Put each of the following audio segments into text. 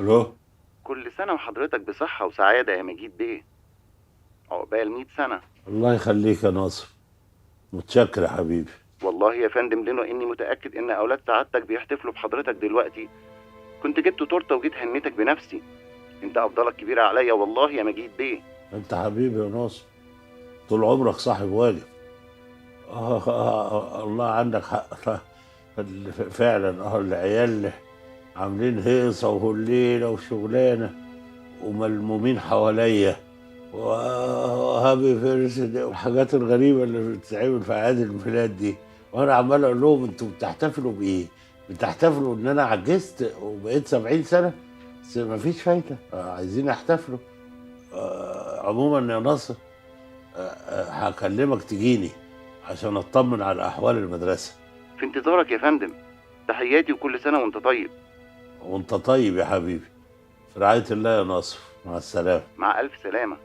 الو. كل سنة وحضرتك بصحة وسعادة يا مجيد بيه. عقبال 100 سنة. الله يخليك يا ناصر، متشكر يا حبيبي. والله يا فندم لنا اني متأكد ان اولاد سعادتك بيحتفلوا بحضرتك دلوقتي. كنت جبت تورته وجيت هنيتك بنفسي. انت افضلك كبيرة عليا والله يا مجيد بيه. انت حبيبي يا ناصر، طول عمرك صاحب واجب. الله عندك حق. فعلا العيال عاملين هيصة وهليلة وشغلانة وملمومين حواليا وهابي فيرثداي والحاجات الغريبة اللي بتتعمل في أعياد الميلاد دي، وأنا عمال أقول لهم أنتوا بتحتفلوا بإيه؟ بتحتفلوا إن أنا عجزت وبقيت 70 سنة؟ بس مفيش فايدة، عايزين يحتفلوا. عموما يا ناصر، هكلمك تجيني عشان أطمن على أحوال المدرسة. في انتظارك يا فندم. تحياتي وكل سنة وانت طيب. وأنت طيب يا حبيبي. في رعاية الله يا ناصر، مع السلامة. مع ألف سلامة.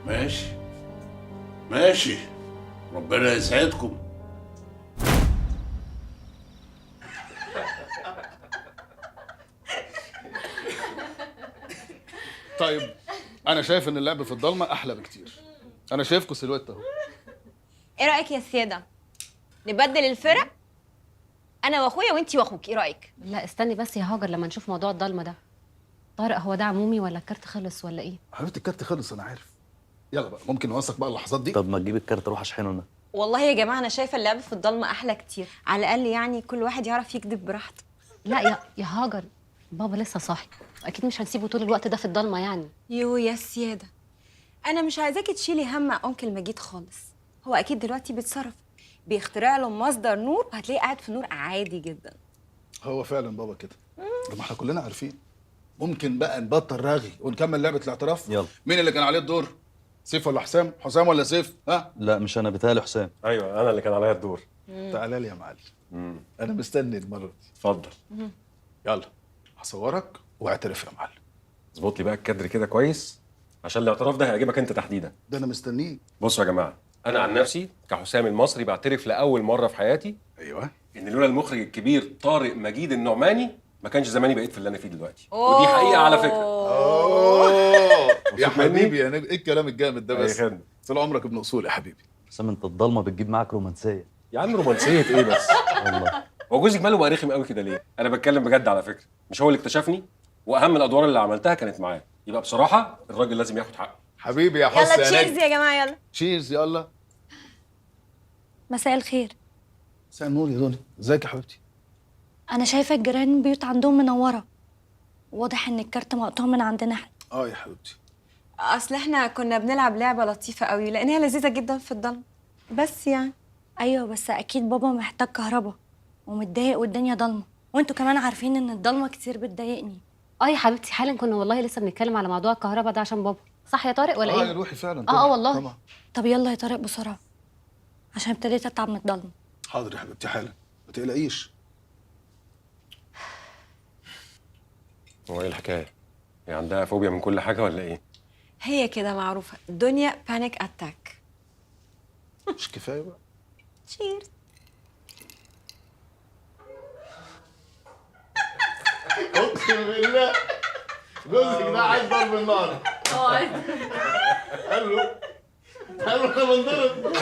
ماشي ماشي، ربنا يسعدكم. طيب، انا شايف ان اللعب في الضلمه احلى بكتير. انا شايفكم سيلويت اهو. ايه رايك يا سياده؟ نبدل الفرق، انا واخويا وانتي واخوك، ايه رايك؟ لا استني بس يا هاجر لما نشوف موضوع الضلمه ده. طارق، هو ده عمومي ولا الكارت خلص ولا ايه؟ حبيبتي الكارت خلص انا عارف. يلا بقى، ممكن نوثق بقى اللحظات دي؟ طب ما تجيب الكارت اروح اشحنه انا. والله يا جماعه انا شايفه اللعب في الضلمه احلى كتير، على الاقل يعني كل واحد يعرف يكذب براحته. لا يا هاجر، بابا لسه صاحي، اكيد مش هنسيبه طول الوقت ده في الضلمه يعني. يو يا سياده، انا مش عايزاكي تشيلي هم مع انكل مجيد خالص. هو اكيد دلوقتي بيتصرف، بيخترع له مصدر نور وهتلاقيه قاعد في نور عادي جدا. هو فعلا بابا كده. طب ما احنا كلنا عارفين. ممكن بقى نبطل رغي ونكمل لعبه الاعتراف؟ يلا. مين اللي كان عليه الدور؟ سيف ولا حسام؟ حسام ولا سيف؟ ها؟ لا مش انا، بتهيألي حسام. ايوه انا اللي كان عليا الدور. تعالى لي يا معلم. انا مستني المره دي. اتفضل. يلا هصورك واعترف يا معلم. اظبط لي بقى الكادر كده كويس عشان الاعتراف ده هيعجبك انت تحديدا. ده انا مستنيه. بصوا يا جماعه، انا عن نفسي كحسام المصري بعترف لاول مره في حياتي ايوه. ان لولا المخرج الكبير طارق مجيد النعماني ما كانش زماني بقيت في اللي انا فيه دلوقتي. ودي حقيقه على فكره. اوه يا مبسوط مني؟ حبيبي يا نجم، ايه الكلام الجامد ده اي بس؟ خدمه. طول عمرك ابن اصول يا حبيبي. حسام انت الضلمه بتجيب معاك رومانسيه. يا عم رومانسيه ايه بس؟ والله هو جوزك ماله بقى رخم قوي كده ليه؟ انا بتكلم بجد على فكره، مش هو اللي اكتشفني؟ واهم الادوار اللي عملتها كانت معاه، يبقى بصراحه الراجل لازم ياخد حقه. حبيبي يا حس يلا يا تشيرز نجم. يا جماعه، يلا. تشيرز يلا. مساء الخير. مساء النور يا دنيا، ازيك يا حبيبتي؟ انا شايفه الجيران البيوت عندهم منوره، واضح ان الكارت مقطوع من عندنا احنا. يا حبيبتي. اصل احنا كنا بنلعب لعبه لطيفه قوي لانها لذيذه جدا في الضلمه، بس يعني. ايوه بس اكيد بابا محتاج كهرباء ومتضايق والدنيا ضلمه، وانتوا كمان عارفين ان الضلمه كتير بتضايقني. يا حبيبتي حالا كنا والله لسه بنتكلم على موضوع الكهرباء ده عشان بابا. صح يا طارق ولا ايه؟ يا روحي فعلا. والله. طبعا. طب يلا يا طارق بسرعه عشان ابتديت اتعب من الضلمه. حاضر يا حبيبتي حالا، ما تقلقيش. هو ايه الحكايه؟ هي عندها فوبيا من كل حاجه ولا ايه؟ هي كده معروفه، دنيا بانيك اتاك. مش كفايه بقى؟ تشيرز. اقسم بالله جوزك ده عايز ضرب النار. قال له انا بنضرب.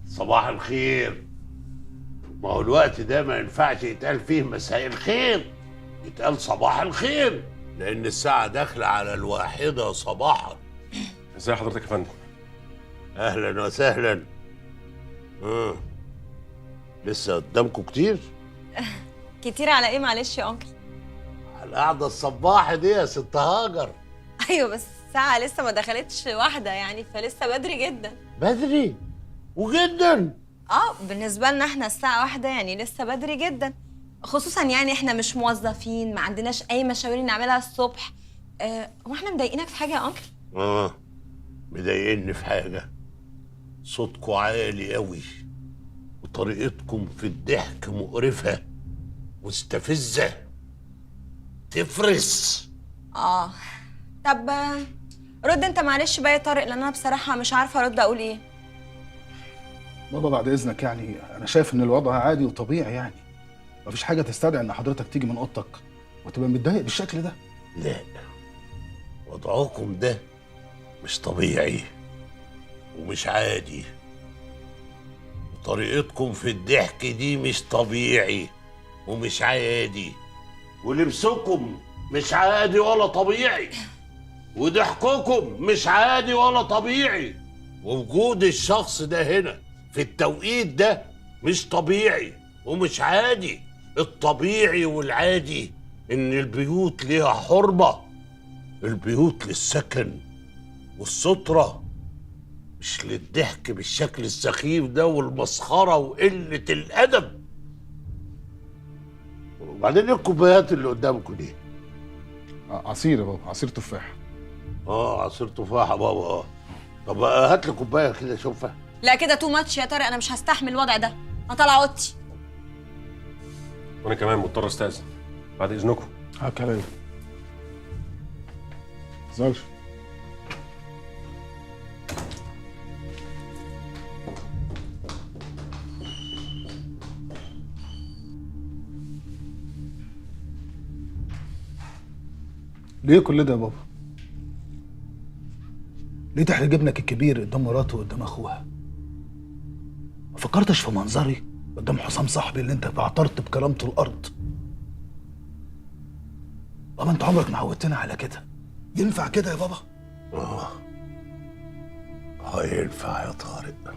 صباح الخير. ما هو الوقت ده ما ينفعش يتقال فيه مساء الخير، يتقال صباح الخير، لأن الساعة داخلة على 1 صباحا. ازي حضرتك يا فندم؟ أهلا وسهلا. لسه قدامكم كتير؟ كتير على ايه معلش يا انكل؟ على القعدة الصباحي دي يا ست هاجر. ايوه بس الساعه لسه ما دخلتش واحده يعني، فلسه بدري جدا. بدري وجدا. بالنسبه لنا احنا الساعه 1 يعني لسه بدري جدا، خصوصا يعني احنا مش موظفين، ما عندناش اي مشاوير نعملها الصبح. هو احنا مضايقينك في حاجه يا انكل؟ مضايقني في حاجة. صوتكوا عالي قوي وطريقتكم في الضحك مقرفة مستفزة تفرس. طب رد انت معلش بقى يا طارق، لان انا بصراحه مش عارفه ارد اقول ايه. بابا بعد اذنك، يعني انا شايف ان الوضع عادي وطبيعي، يعني مفيش حاجه تستدعي ان حضرتك تيجي من اوضتك وتبقى متضايق بالشكل ده. لا، وضعكم ده مش طبيعي ومش عادي، وطريقتكم في الضحك دي مش طبيعي ومش عادي، ولبسكم مش عادي ولا طبيعي، وضحككم مش عادي ولا طبيعي، ووجود الشخص ده هنا في التوقيت ده مش طبيعي ومش عادي. الطبيعي والعادي إن البيوت ليها حرمة، البيوت للسكن والسترة، مش للضحك بالشكل السخيف ده والمسخرة وقلة الأدب. وبعدين ايه الكوبايات اللي قدامكم دي؟ عصير يا بابا، عصير تفاح. عصير تفاح يا بابا. طب هات لي كوبايه كده اشوفها. لا كده تو ماتش يا طارق، انا مش هستحمل الوضع ده، انا طالعه اوضتي. وانا كمان مضطر استاذن بعد اذنكم. كلام متزعلش. ليه كل ده يا بابا؟ ليه تحرج ابنك الكبير قدام مراته وقدام اخوها؟ ما فكرتش في منظري قدام حسام صاحبي اللي انت بعترت بكرامته الارض؟ بابا انت عمرك ما عودتنا على كده، ينفع كده يا بابا؟ هينفع يا طارق.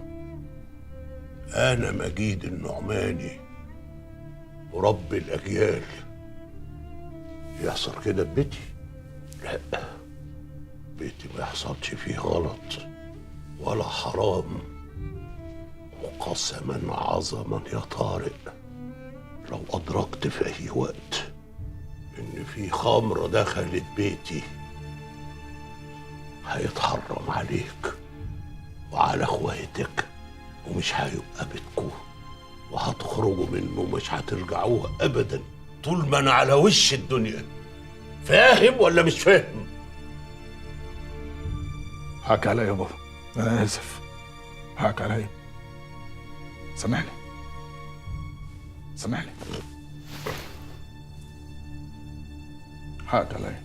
انا مجيد النعماني ورب الاجيال يحصل كده في بيتي؟ لا، بيتي ما يحصلش فيه غلط ولا حرام. وقسما عظما يا طارق، لو أدركت في أي وقت إن في خمرة دخلت بيتي هيتحرم عليك وعلى اخواتك، ومش هيبقى بيتكم، وهتخرجوا منه مش هترجعوه أبدا طول ما أنا على وش الدنيا. فاهم ولا مش فاهم؟ حق عليا يا بابا، انا اسف، حق عليا، سامحني سامحني، حق عليا.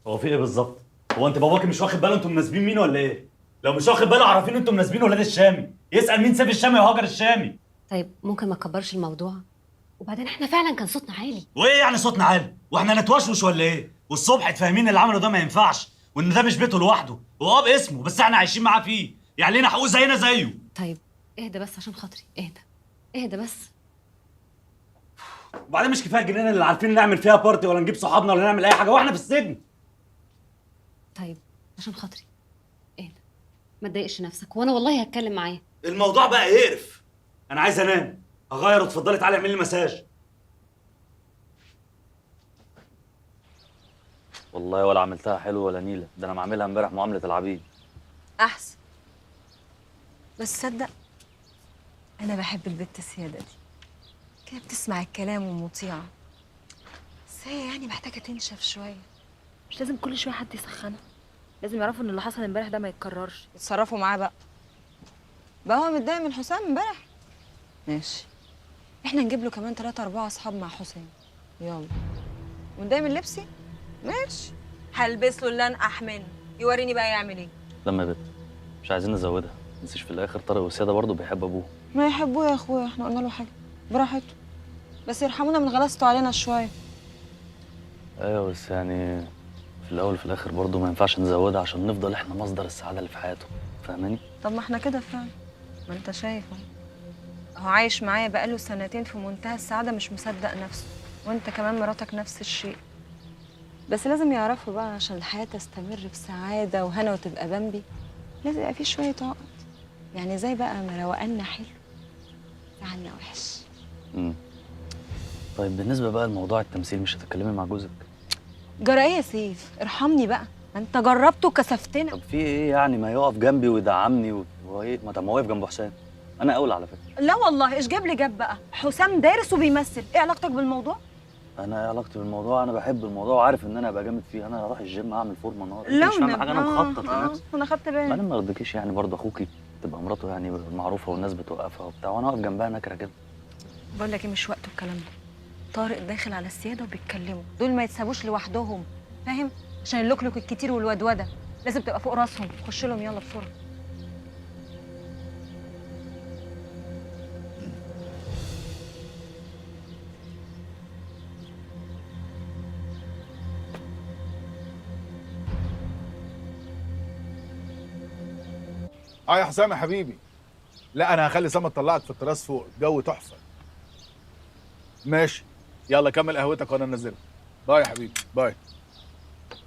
هو في ايه بالظبط؟ هو انت باباكي مش واخد باله انتوا مناسبين مين ولا ايه؟ لو مش واخد باله عارفين انتوا مناسبين ولاد الشامي، يسأل مين سيف الشامي وهاجر الشامي. طيب ممكن ما تكبرش الموضوع؟ وبعدين احنا فعلا كان صوتنا عالي. وايه يعني صوتنا عالي؟ واحنا نتوشوش ولا ايه؟ والصبح تفهمين اللي عمله ده ما ينفعش، وان ده مش بيته لوحده، هو باسمه بس احنا عايشين معاه فيه، يعني لينا حقوق زينا زيه. طيب اهدى بس عشان خاطري، اهدى اهدى بس. وبعدين مش كفايه الجنينه اللي عارفين نعمل فيها بارتي ولا نجيب صحابنا ولا نعمل اي حاجه واحنا في السجن؟ طيب عشان خاطري اهدى، ما تضايقش نفسك، وانا والله هتكلم معاه. الموضوع بقى يقرف. انا عايز انام، اغير وتفضلي تعالي اعملي لي مساج. والله ولا عملتها حلو ولا نيله، ده انا معاملها امبارح معامله العبيد. احسن، بس صدق انا بحب البت السياده دي، كده بتسمع الكلام ومطيعه، بس هي يعني محتاجه تنشف شويه. مش لازم كل شويه حد يسخنها، لازم يعرفوا ان اللي حصل امبارح ده ما يتكررش. يتصرفوا معاه بقى هو متضايق من حسام امبارح؟ ماشي، احنا نجيب له كمان 3 4 اصحاب مع حسام، يلا. ومتضايق من لبسي؟ ماشي، هلبس له اللي انقح منه، يوريني بقى يعمل ايه. لما يا بت مش عايزين نزودها، متنسيش في الاخر طارق وسياده برضه بيحب ابوه. ما يحبوه يا اخويا، احنا قلنا له حاجه؟ براحته، بس يرحمونا من غلاسته علينا شويه. ايوه بس يعني في الاول وفي الاخر برضه ما ينفعش نزودها عشان نفضل احنا مصدر السعاده اللي في حياته، فاهماني؟ طب ما احنا كده فعلا، ما انت شايف اهو عايش معايا بقاله 2 سنين في منتهى السعاده، مش مصدق نفسه. وانت كمان مراتك نفس الشيء. بس لازم يعرفوا بقى عشان الحياة تستمر بسعادة وهنا وتبقى بمبي، لازم يبقى في شوية عقد. يعني زي بقى ما روقنا حلو زعلنا وحش. طيب بالنسبه بقى لموضوع التمثيل، مش هتتكلمي مع جوزك؟ جرى ايه يا سيف؟ ارحمني بقى، ما انت جربت وكسفتنا. طب في ايه يعني؟ ما يقف جنبي ويدعمني وايه، ما طب ما واقف جنب حسام، انا اولى على فكره. لا والله، ايش جاب لي جاب بقى؟ حسام دارس وبيمثل، ايه علاقتك بالموضوع؟ انا ايه علاقتي بالموضوع؟ انا بحب الموضوع وعارف ان انا ابقى جامد فيه. انا هروح الجيم اعمل فورمه النهارده. لا مش فاهم حاجه، انا مخطط لنفسي. انا خدت بالي. انا ما يرضيكيش يعني برضه اخوكي تبقى مراته يعني معروفه والناس بتوقفها وبتاع، وانا واقف جنبها نكره كده؟ بقول لك ايه، مش وقته الكلام ده. طارق داخل على السياده وبيتكلموا، دول ما يتسابوش لوحدهم، فاهم؟ عشان اللوكلوك الكتير والودوده لازم تبقى فوق راسهم. خش لهم يلا بسرعه. يا حسام يا حبيبي، لا انا هخلي سما تطلعك في التراس فوق، جو تحفه. ماشي، يلا كمل قهوتك وانا نازلها. باي يا حبيبي، باي.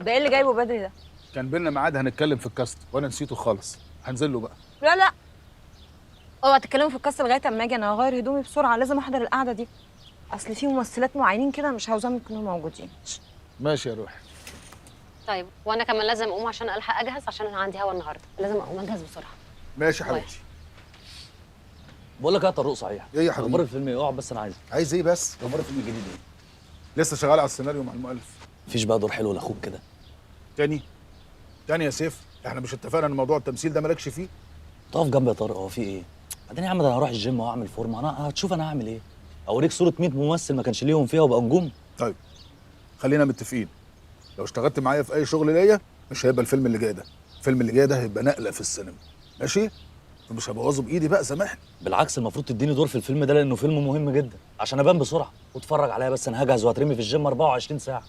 ده ايه اللي جايبه بدري ده؟ كان بينا ميعاد هنتكلم في الكاست وانا نسيته خالص، هنزل له بقى. لا لا، اوعى تتكلموا في القصه لغايه اما اجي. انا هغير هدومي بسرعه، لازم احضر القعده دي. اصل في ممثلات معينين كده مش عاوزاهم يكونوا موجودين. ماشي يا روحي. طيب وانا كمان لازم اقوم عشان الحق اجهز، عشان انا عندي هوا النهارده، لازم اقوم اجهز بسرعه. ماشي يا حبيبتي. بقول لك يا طارق، صحيح ايه يا حبيبي؟ اخبار الفيلم ايه؟ اقعد بس، انا عايز ايه بس؟ اخبار الفيلم الجديد ايه؟ لسه شغال على السيناريو مع المؤلف. مفيش بقى دور حلو لاخوك كده؟ تاني يا سيف، احنا مش اتفقنا ان موضوع التمثيل ده مالكش فيه؟ تقف جنبي يا طارق، هو في ايه؟ بعدين يا عم ده انا هروح الجيم واعمل فورمه، انا هتشوف انا هعمل ايه؟ اوريك صوره 100 ممثل ما كانش ليهم فيها وبقى نجوم. طيب خلينا متفقين، لو اشتغلت معايا في اي شغل ليا مش هيبقى الفيلم اللي جاي ده. الفيلم اللي جاي ده هيبقى نقله في السينما، ماشي؟ فمش هبوظه بايدي بقى، سامحني. بالعكس، المفروض تديني دور في الفيلم ده لانه فيلم مهم جدا عشان ابان بسرعه واتفرج عليا. بس انا هجهز وهترمي في الجيم 24 ساعه.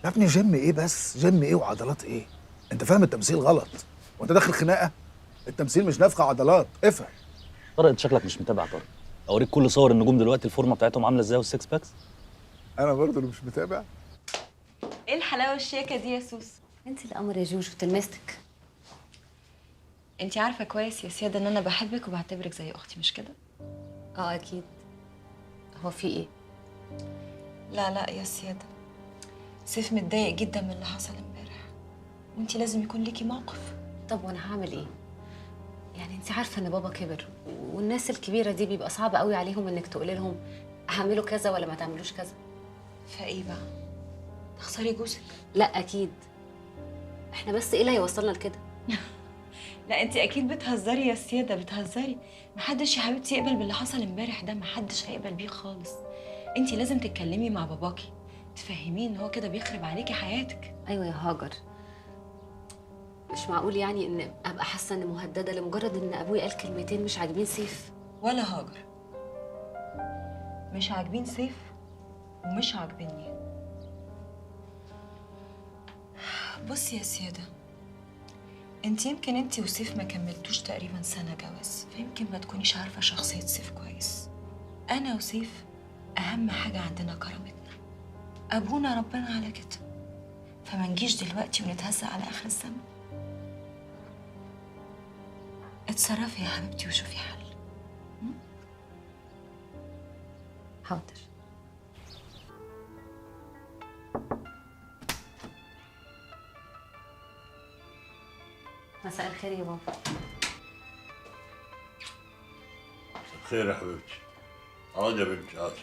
يا ابني جيم ايه بس؟ جيم ايه وعضلات ايه؟ انت فاهم التمثيل غلط، وانت داخل خناقه. التمثيل مش نفخه عضلات، افهم. طارق انت شكلك مش متابع. طارق اوريك كل صور النجوم دلوقتي الفورمه بتاعتهم عامله ازاي والسكس باكس. انا برضه اللي مش متابع. ايه الحلاوه الشياكه دي يا سوس؟ انت القمر يا جوجو، تلمستك. انت عارفه كويس يا سياده ان انا بحبك وبعتبرك زي اختي، مش كده؟ اه اكيد. هو في ايه؟ لا لا يا سياده، سيف متضايق جدا من اللي حصل امبارح، وانت لازم يكون ليكي موقف. طب وانا هعمل ايه؟ يعني انت عارفه ان بابا كبر، والناس الكبيره دي بيبقى صعب قوي عليهم انك تقولي لهم هعملوا كذا ولا ما تعملوش كذا. فايه بقى؟ تخسري جوزك؟ لا اكيد، احنا بس ايه اللي هيوصلنا لكده؟ لا انت اكيد بتهزري يا سياده، بتهزري. محدش يا حبيبتي يقبل باللي حصل امبارح ده، محدش هيقبل بيه خالص. انت لازم تتكلمي مع باباكي، تفهميه ان هو كده بيخرب عليكي حياتك. ايوه يا هاجر، مش معقول يعني ان ابقى حاسه ان مهدده لمجرد ان ابويا قال كلمتين مش عاجبين سيف. ولا هاجر، مش عاجبين سيف ومش عاجبيني. بصي يا سياده، يمكن انت وسيف ما كملتوش تقريبا سنه جواز، فيمكن ما تكونيش عارفه شخصيه سيف كويس. انا وسيف اهم حاجه عندنا كرامتنا، ابونا ربنا على كده، فما نجيش دلوقتي ونتهزق على اخر الزمن. اتصرفي يا حبيبتي وشوفي حل. حاضر. مساء الخير يا بابا. خير يا حبيبتي. اقعدي يا بنتي، اقعدي.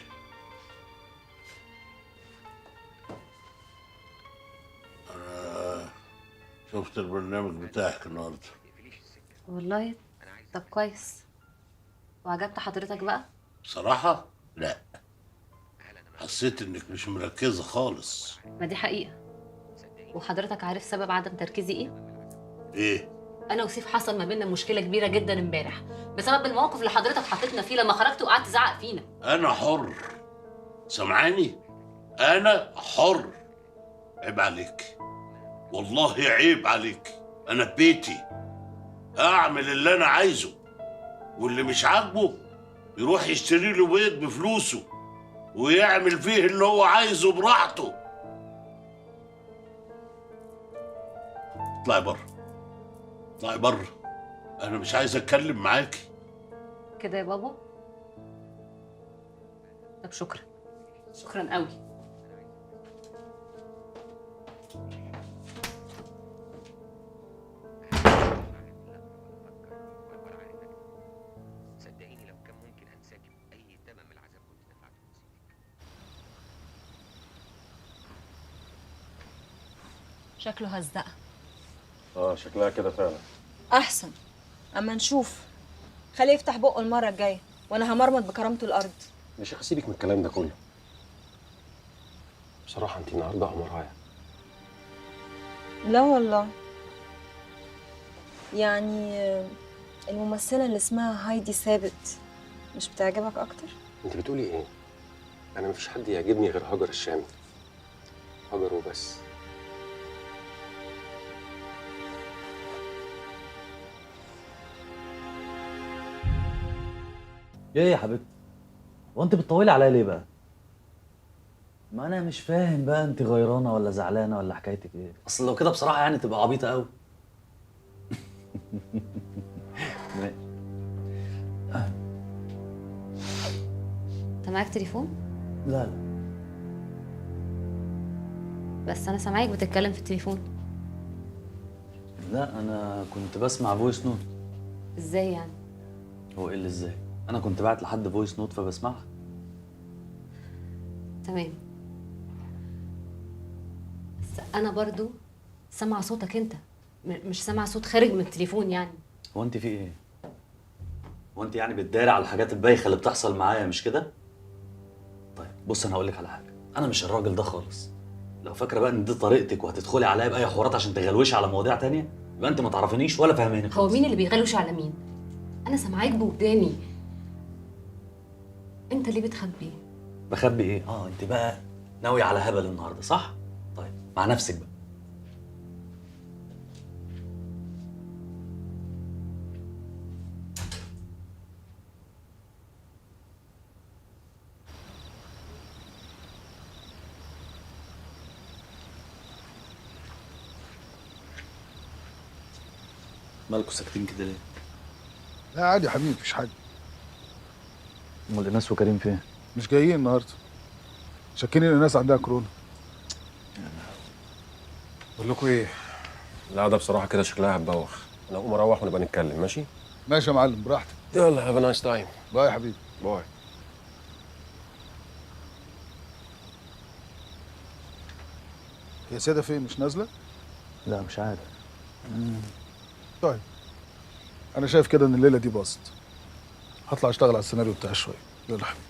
انا شفت البرنامج بتاعك النهارده. والله طب كويس. وعجبت حضرتك بقى؟ بصراحة لا، حسيت انك مش مركزة خالص. ما دي حقيقة. وحضرتك عارف سبب عدم تركيزي ايه؟ ايه؟ انا وسيف حصل ما بيننا مشكلة كبيرة جدا امبارح بسبب الموقف اللي حضرتك حطيتنا فيه لما خرجت وقعدت تزعق فينا. انا حر، سامعاني؟ انا حر. عيب عليك، والله عيب عليك. انا ببيتي اعمل اللي انا عايزه، واللي مش عاجبه يروح يشتري له بيض بفلوسه ويعمل فيه اللي هو عايزه براحته. اطلعي بره، اطلعي بره، انا مش عايز اتكلم معاكي. كده يا بابا؟ طب شكرا، شكرا قوي. شكله هزقها. شكلها كده فعلا. احسن، اما نشوف. خليه يفتح بقه المره الجايه وانا همرمط بكرامته الارض. مش هسيبك من الكلام ده كله. بصراحه انت النهارده قمرايه. لا والله. يعني الممثله اللي اسمها هايدي ثابت مش بتعجبك اكتر؟ انت بتقولي ايه؟ انا مفيش حد يعجبني غير هاجر الشامي. هاجر وبس. ايه يا حبيبتي؟ هو انت بتطولي عليا ليه بقى؟ ما انا مش فاهم بقى، انت غيرانه ولا زعلانه ولا حكايتك ايه؟ اصل لو كده بصراحه يعني تبقى عبيطه قوي. انت معاك تليفون؟ لا لا. بس انا سامعاك بتتكلم في التليفون. لا انا كنت بسمع فويس نوت. ازاي يعني؟ هو ايه اللي ازاي؟ انا كنت باعت لحد فويس نوت فبسمعها. تمام. بس انا برضو سامعه صوتك انت، مش سامعه صوت خارج من التليفون يعني. هو انت في ايه؟ هو انت يعني بتداري على الحاجات البايخه اللي بتحصل معايا مش كده؟ طيب بص انا هقول لك على حاجه، انا مش الراجل ده خالص. لو فاكره بقى ان دي طريقتك وهتدخلي عليا باي حوارات عشان تغلوشي على مواضيع تانية، يبقى انت ما تعرفينيش ولا فاهماني هو مين اللي بيغلوش على مين؟ انا سامعاك بوداني. انت ليه بتخبي؟ بخبي ايه؟ انت بقى ناوي على هبل النهارده صح؟ طيب مع نفسك بقى. مالكوا ساكتين كده ليه؟ لا عادي يا حبيبي، مفيش حاجه. امال ايناس وكريم فين؟ مش جايين النهارده. شاكين ان الناس عندها كورونا. بقول لكم ايه؟ القعده بصراحه كده شكلها هتبوخ. انا اقوم اروح ونبقى نتكلم ماشي؟ ماشي يا معلم، براحتك. يلا هاف ا نايس تايم. باي يا حبيبي. باي. هي سيدة فين، مش نازله؟ لا مش عارف. طيب انا شايف كده ان الليله دي باظت. هطلع اشتغل على السيناريو بتاعي شويه. يلا حبيبي.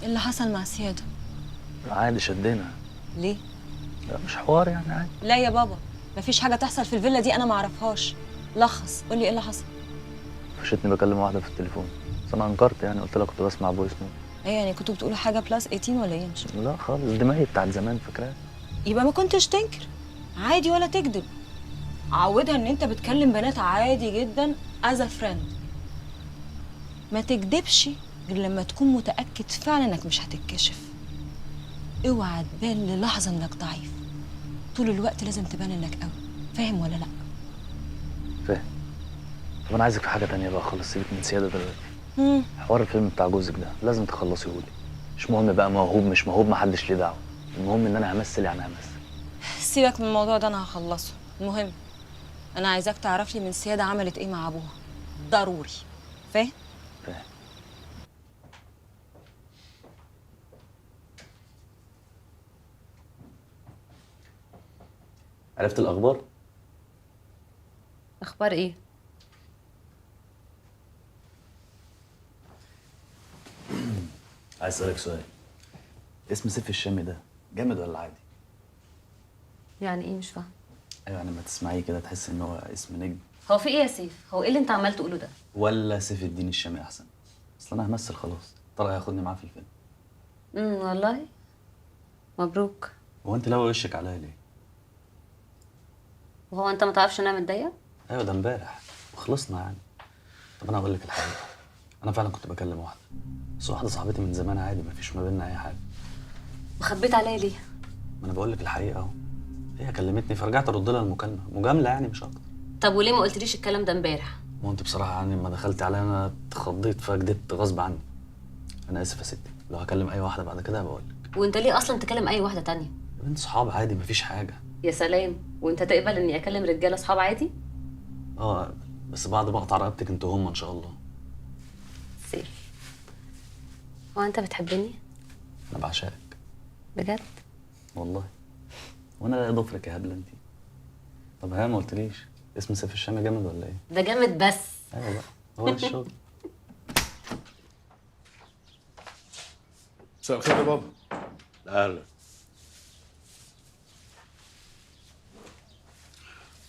ايه اللي حصل مع سيادة؟ عادي شدينا. ليه؟ لا مش حوار يعني عادي. لا يا بابا، مفيش حاجه تحصل في الفيلا دي انا ما اعرفهاش. لخص، قولي ايه اللي حصل. فشتني بكلم واحده في التليفون بس انا انكرت، يعني قلت لها كنت بسمع فويس نوت. ايه يعني كنتوا بتقولوا حاجه بلس 18 ولا ايه؟ مش لا خالص، دماغي بتاعت زمان فاكراها. يبقى ما كنتش تنكر عادي ولا تكذب. عودها ان انت بتكلم بنات عادي جدا از فريند. ما تكذبش غير لما تكون متاكد فعلا انك مش هتتكشف. اوعى تبان للحظه انك ضعيف. طول الوقت لازم تبان انك قوي. فاهم ولا لا؟ فاهم. طب انا عايزك في حاجه تانية بقى خالص، سيبك من سياده دلوقتي. حوار الفيلم بتاع جوزك ده لازم تخلصيه لي. مش مهم بقى موهوب مش موهوب، محدش ليه دعوه. المهم ان انا همثل يعني همثل. سيبك من الموضوع ده، انا هخلصه. المهم انا عايزاك تعرف لي من سياده عملت ايه مع ابوها. ضروري. فاهم؟ فاهم. عرفت الاخبار؟ اخبار ايه؟ عايز اسالك سؤال. اسم سيف الشامي ده جامد ولا عادي؟ يعني ايه؟ مش فاهم. ايوه يعني لما تسمعيه كده تحس ان هو اسم نجم. هو في ايه يا سيف؟ هو ايه اللي انت عمال تقوله ده؟ ولا سيف الدين الشامي احسن؟ اصل انا همثل خلاص، طارق هياخدني معاه في الفيلم. والله مبروك. هو انت لاوي وشك عليا ليه؟ وهو انت ما تعرفش ان انا متضايقه؟ ايوه ده امبارح وخلصنا يعني. طب انا هقول لك الحقيقه، انا فعلا كنت بكلم واحده، بس واحده صاحبتي من زمان عادي، مفيش ما بيننا اي حاجه. وخبيت عليا ليه؟ ما انا بقول لك الحقيقه اهو. هي كلمتني فرجعت ارد لها المكالمه، مجامله يعني مش اكتر. طب وليه ما قلتليش الكلام ده امبارح؟ ما انت بصراحه يعني لما دخلت عليا انا اتخضيت فكدبت غصب عني. انا اسف يا ستي، لو هكلم اي واحده بعد كده بقول لك. وانت ليه اصلا تكلم اي واحده تانية؟ انت صحاب عادي مفيش حاجه. يا سلام، وانت تقبل اني اكلم رجاله اصحاب عادي؟ اه بس بعد ما اقطع رقبتك انتوا هم ان شاء الله. سيف، هو انت بتحبني؟ انا بعشقك بجد؟ والله. وانا لا ضفرك يا هبله انت. طب ها ما قلتليش اسم سيف الشامي جامد ولا ايه؟ ده جامد بس. ايوه بقى هو ده الشغل. مساء الخير يا بابا. اهلا.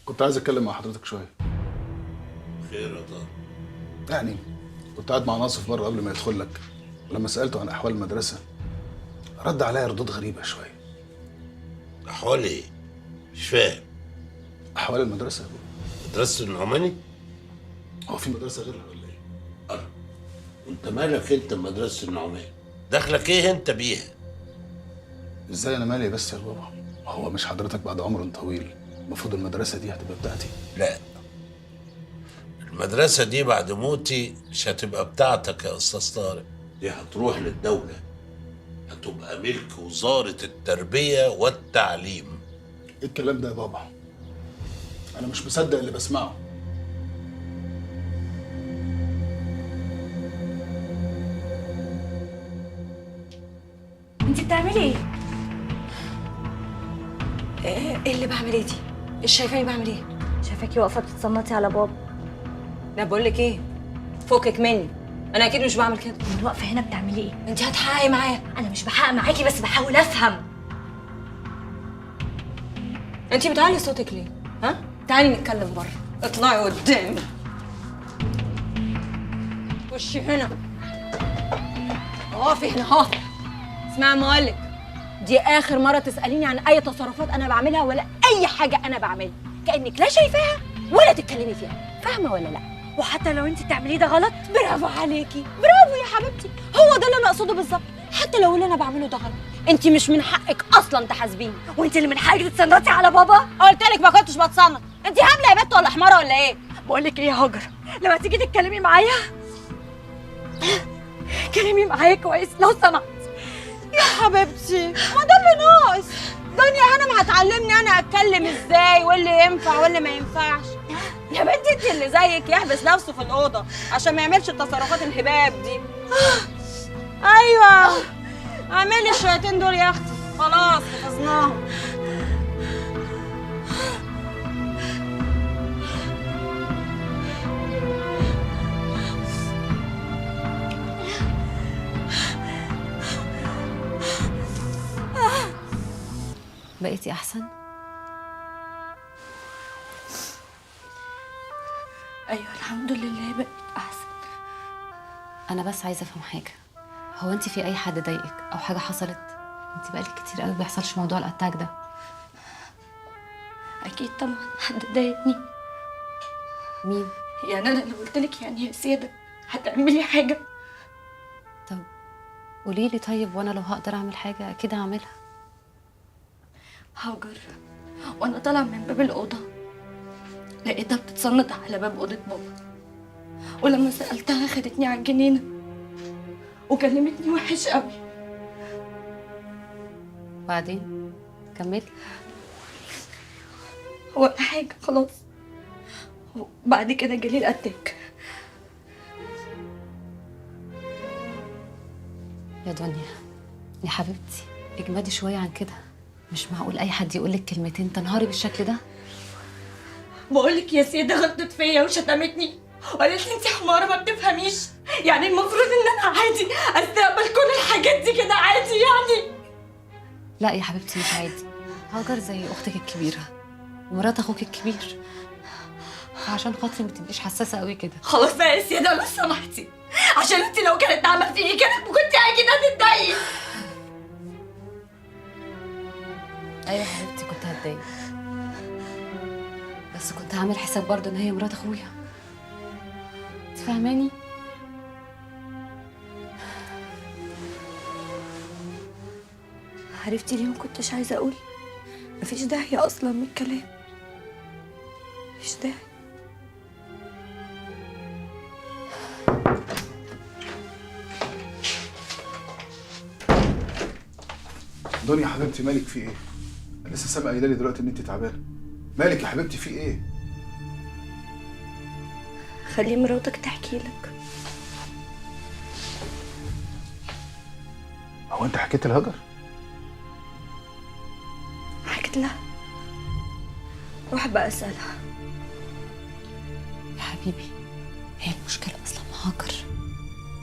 كنت عايز اتكلم مع حضرتك شويه. خير يا طارق. يعني كنت قاعد مع ناصف مره قبل ما يدخل لك، ولما سالته عن احوال المدرسه رد عليا ردود غريبه شويه. احوال ايه؟ مش فاهم. احوال المدرسه يا بابا. مدرسة النعماني؟ هو في مدرسه غيرها ولا ايه؟ أنا. وانت مالك انت بمدرسة النعمان؟ دخلك ايه انت بيها؟ ازاي انا مالي بس يا بابا؟ هو مش حضرتك بعد عمر طويل المفروض المدرسه دي هتبقى بتاعتي؟ لا، المدرسة دي بعد موتي مش هتبقى بتاعتك يا أستاذ طارق، دي هتروح للدولة، هتبقى ملك وزارة التربية والتعليم. ايه الكلام ده يا بابا؟ انا مش مصدق اللي بسمعه. انت بتعملي ايه؟ ايه اللي بعمل ايه دي؟ مش شايفاني بعمل ايه؟ شايفاكي واقفه بتتصنطي على بابا. لا بقول لك ايه، فكك مني، انا اكيد مش بعمل كده. من واقفه هنا بتعملي ايه؟ انت هتحققي معايا؟ انا مش بحقق معاكي بس بحاول افهم. انت بتعلي صوتك ليه؟ ها؟ تعالي نتكلم بره، اطلعي قدامي. وشي هنا، اقفي هنا اهو. اسمعي ما اقولك، دي اخر مره تساليني عن اي تصرفات انا بعملها ولا اي حاجه انا بعملها، كانك لا شايفاها ولا تتكلمي فيها، فاهمه ولا لا؟ وحتى لو انت بتعمليه ده غلط؟ برافو عليكي، برافو يا حبيبتي، هو ده اللي انا اقصده بالظبط. حتى لو اللي انا بعمله ده غلط، انت مش من حقك اصلا تحاسبيني. وانت اللي من حقك تتصنطي على بابا؟ قلت لك ما كنتش بتصنط. انت هبله يا بت ولا حماره ولا ايه؟ بقول لك ايه يا هاجر، لما تيجي تتكلمي معايا كلمي معايا كويس لو سمحت. يا حبيبتي ما ده اللي ناقص. دنيا هانم هتعلمني انا اتكلم ازاي واللي ينفع واللي ما ينفعش. يا بنتي انت اللي زيك يحبس نفسه في الاوضه عشان ما يعملش التصرفات الهباب دي. ايوه اعملي الشويتين دول يا اختي، خلاص حفظناهم. بقيتي احسن؟ ايوه الحمد لله بقيت احسن. انا بس عايزه افهم حاجه، هو انت في اي حد ضايقك او حاجه حصلت؟ انت بقالك كتير قوي بيحصلش موضوع الاتاك ده. اكيد طبعا حد ضايقني. مين؟ يعني انا لو قلت لك يعني يا سياده هتعملي حاجه؟ طب قولي لي طيب، وانا لو هقدر اعمل حاجه اكيد هعملها. هاجر وانا طالعه من باب الاوضه لقيتها بتتصنت على باب اوضه بابا، ولما سالتها خدتني على الجنينه وكلمتني وحش قوي. وبعدين كملي. ولا حاجه خلاص. وبعد كده جالي الاتاك. يا دنيا يا حبيبتي اجمدي شويه عن كده، مش معقول اي حد يقول لك كلمتين تنهاري بالشكل ده. بقول لك يا سيده غلطت فيا وشتمتني وقالت لي انت حماره ما بتفهميش، يعني المفروض ان انا عادي استقبل كل الحاجات دي كده عادي يعني. لا يا حبيبتي مش عادي، هاجر زي اختك الكبيره ومرات اخوك الكبير، فعشان خاطري ما تبقيش حساسه قوي كده. خلاص بقى يا سيده لو سمحتي، عشان انت لو كانت عملتي لي كده كنت اكيد هتتضايقي. ايوه حبيبتي كنت هتضايق، بس كنت هعمل حساب برضه ان هي مرات اخويا. انت فاهماني؟ عرفتي ليه ما كنتش عايزه اقول؟ مفيش داعي اصلا من الكلام، مفيش داعي. دنيا حبيبتي مالك في ايه؟ انا لسه سامع قايله لي دلوقتي ان انت تعبانه. مالك يا حبيبتي في ايه؟ خلي مراتك تحكي لك. هو انت حكيت لهاجر؟ حكيت لها. روح بقى اسالها. يا حبيبي هي المشكله اصلا مع هاجر.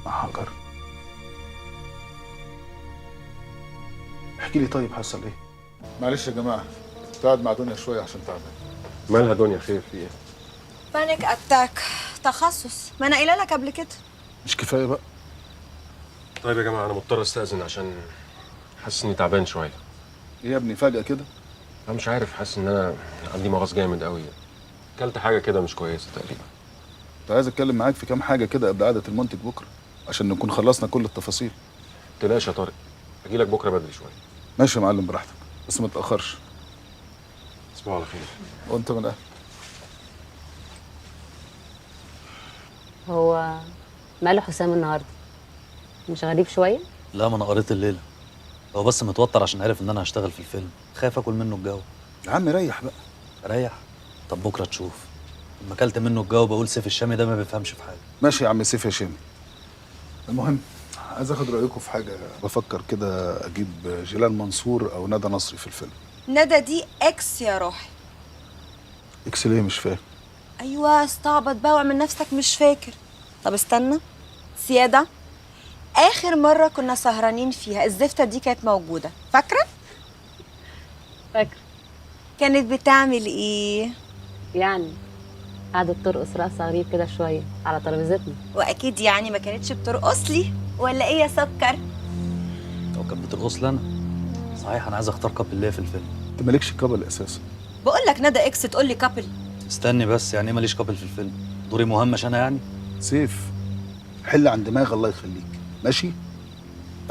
مع هاجر؟ احكي لي طيب حصل ايه؟ معلش يا جماعه تقعد مع دنيا شويه عشان تعبان. مالها دنيا؟ خير في ايه؟ بانيك اتاك، تخصص، ما انا قايله لك قبل كده. مش كفايه بقى؟ طيب يا جماعه انا مضطر استاذن عشان حاسس اني تعبان شويه. ايه يا ابني فجاه كده؟ انا مش عارف، حاسس ان انا عندي مغص جامد قوي. اكلت حاجه كده مش كويسه تقريبا. كنت عايز اتكلم معاك في كام حاجه كده قبل قعده المنتج بكره عشان نكون خلصنا كل التفاصيل. ما تقلقش يا طارق، اجي لك بكره بدري شويه. ماشي يا معلم براحتك بس ما تاخرش. تصبحوا على خير. وانت من اهل. هو ماله حسام النهارده؟ مش غريب شويه؟ لا ما انا قريت الليله، هو بس متوتر عشان عارف ان انا هشتغل في الفيلم، خايف اكل منه الجو. يا عم ريح بقى. ريح؟ طب بكره تشوف. لما اكلت منه الجو بقول سيف الشامي ده ما بيفهمش في حاجه. ماشي يا عم سيف يا شامي. المهم عايز اخد رايكم في حاجه. بفكر كده اجيب جيلان منصور او ندى نصري في الفيلم. ندى دي اكس يا روحي. اكس ليه؟ مش فاهم. ايوه استعبط بقى واعمل نفسك مش فاكر. طب استنى، سياده، اخر مره كنا سهرانين فيها الزفته دي كانت موجوده، فاكره؟ فاكره. كانت بتعمل ايه؟ يعني قعدت ترقص رقصه غريب كده شويه على ترابيزتنا. واكيد يعني ما كانتش بترقص لي ولا ايه يا سكر؟ لو كانت بترقص لي انا. صحيح انا عايز اختار كابل ليا في الفيلم. انت مالكش كابل اساسا. بقول لك ندى اكس تقول لي كابل. استني بس، يعني ايه ماليش كابل في الفيلم؟ دوري مهمش انا يعني؟ سيف حل عن دماغ الله يخليك ماشي؟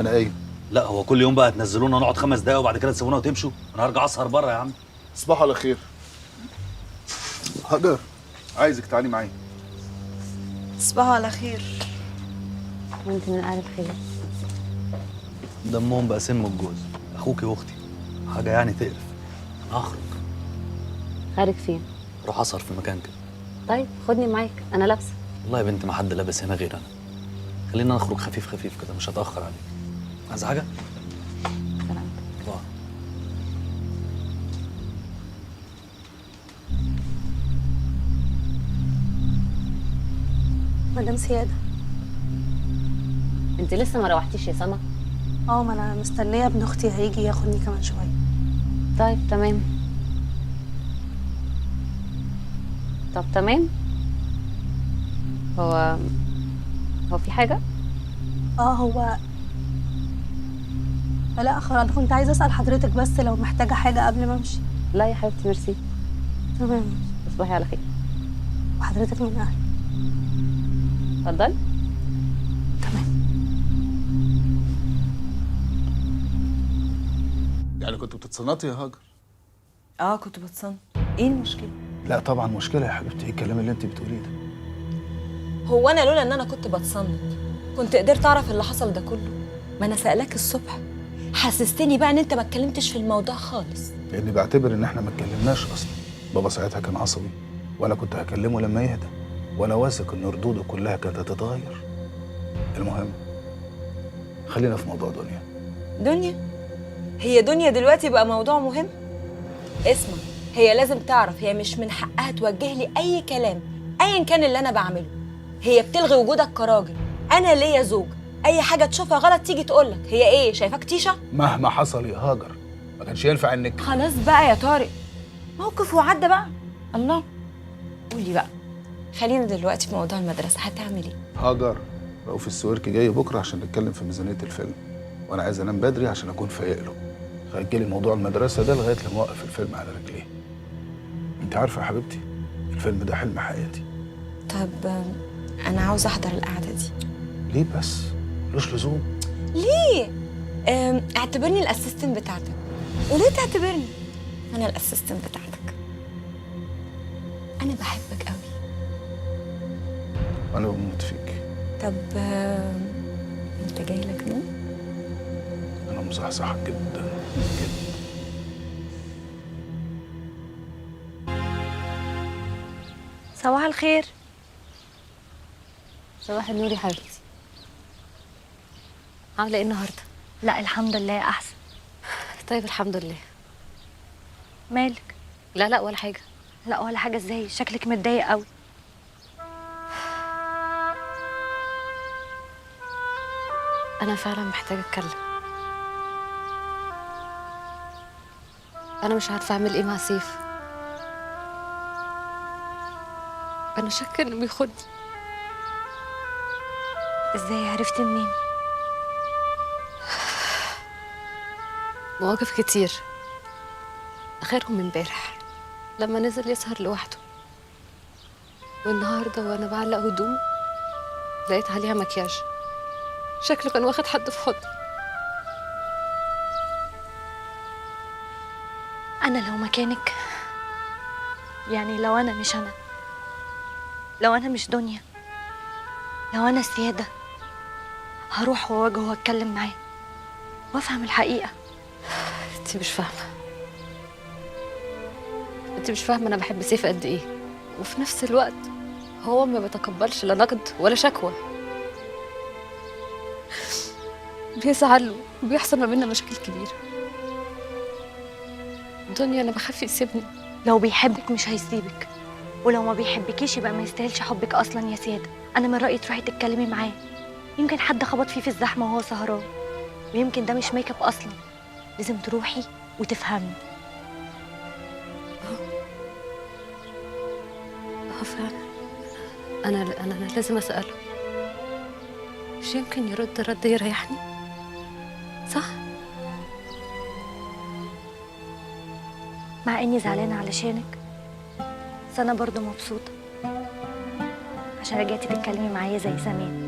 انا قايم. لا هو كل يوم بقى تنزلونا نقعد 5 دقايق وبعد كده تسيبونا وتمشوا؟ انا هرجع اسهر بره يا عم. تصبحوا على خير. هاجر عايزك تعالي معايا. تصبحوا على خير. وانت من اهل الخير. دمهم بقى سم الجوز، اخوكي واختي، حاجه يعني تقرف. انا هخرج. خارج فين؟ اروح اسهر في مكان كده. طيب خدني معاك، انا لابسه. والله يا بنتي ما حد لابس هنا غير انا. خلينا نخرج خفيف خفيف كده، مش هتاخر عليك. عايز حاجه؟ سلام. باي. مدام سيادة. انت لسه ما روحتيش يا سما؟ اه ما انا مستنية ابن اختي هيجي ياخدني كمان شوية. طيب تمام. طب تمام. هو في حاجة؟ هو لا خلاص، انا كنت عايزة اسأل حضرتك بس لو محتاجة حاجة قبل ما امشي. لا يا حبيبتي ميرسي. تمام. تصبحي على خير. وحضرتك من اهلي. اتفضلي. تمام. يعني كنت بتتصنطي يا هاجر؟ كنت بتصنع. ايه المشكله؟ لا طبعا مشكله يا حبيبتي. ايه الكلام اللي انت بتقوليه ده؟ هو انا لولا ان انا كنت بتصنت كنت قدرت اعرف اللي حصل ده كله؟ ما انا سألك الصبح، حسستني بقى ان انت ما اتكلمتش في الموضوع خالص. لاني بعتبر ان احنا ما اتكلمناش اصلا. بابا ساعتها كان عصبي وانا كنت هكلمه لما يهدى، وانا واثق ان ردوده كلها كانت هتتغير. المهم خلينا في موضوع دنيا. دنيا؟ هي دنيا دلوقتي بقى موضوع مهم؟ اسمع، هي لازم تعرف هي مش من حقها توجه لي اي كلام ايا كان اللي انا بعمله. هي بتلغي وجودك كراجل، انا ليا زوج، اي حاجه تشوفها غلط تيجي تقولك. هي ايه شايفاك تيشه؟ مهما حصل يا هاجر ما كانش ينفع انك. خلاص بقى يا طارق، موقف وعدى بقى. الله، قولي بقى، خلينا دلوقتي في موضوع المدرسه، هتعمل ايه؟ هاجر رؤوف السويركي جاي بكره عشان نتكلم في ميزانيه الفيلم، وانا عايز انام بدري عشان اكون فايق له. هأجلي موضوع المدرسة ده لغاية لما أوقف الفيلم على رجليه. أنت عارفة يا حبيبتي الفيلم ده حلم حياتي. طب انا عاوزه احضر القعده دي. ليه بس؟ ملوش لزوم. ليه؟ اعتبرني الاسيستنت بتاعتك. وليه تعتبرني؟ انا الاسيستنت بتاعتك. انا بحبك قوي. أنا بموت فيك. طب انت جاي لك نوم؟ أنا مصحصح جدا جدا. صباح الخير. صباح النور يا حبيبتي. عامله ايه النهارده؟ لا الحمد لله احسن. طيب الحمد لله. مالك؟ لا ولا حاجه. لا ولا حاجه ازاي؟ شكلك متضايق قوي. انا فعلا محتاجه اتكلم. انا مش عارفه اعمل ايه مع سيف. انا شاكه انه بيخدني. ازاي عرفتي منين؟ مواقف كتير، اخرهم امبارح لما نزل يسهر لوحده، والنهارده وانا بعلق هدوم لقيت عليها مكياج. شكله كان واخد حد في حضنه. انا لو مكانك، يعني لو انا مش انا، لو انا مش دنيا، لو انا سيادة، هروح واواجهه واتكلم معاه وافهم الحقيقة. انت مش فاهمه. انت مش فاهمه انا بحب سيف قد ايه، وفي نفس الوقت هو ما بيتقبلش لا نقد ولا شكوى. بيزعل وبيحصل ما بيننا مشاكل كبيره. دنيا انا بخاف يسيبني. لو بيحبك مش هيسيبك، ولو ما بيحبكيش يبقى ما يستاهلش حبك اصلا يا سيادة. انا من رأيي تروحي تتكلمي معاه، يمكن حد خبط فيه في الزحمة وهو سهران، ويمكن ده مش ميك اب اصلا. لازم تروحي وتفهمي. فعلا انا لازم اساله. مش يمكن يرد رد يريحني؟ صح. مع اني زعلانة علشانك، بس انا برضه مبسوطة عشان رجعتي تتكلمي معايا زي زمان.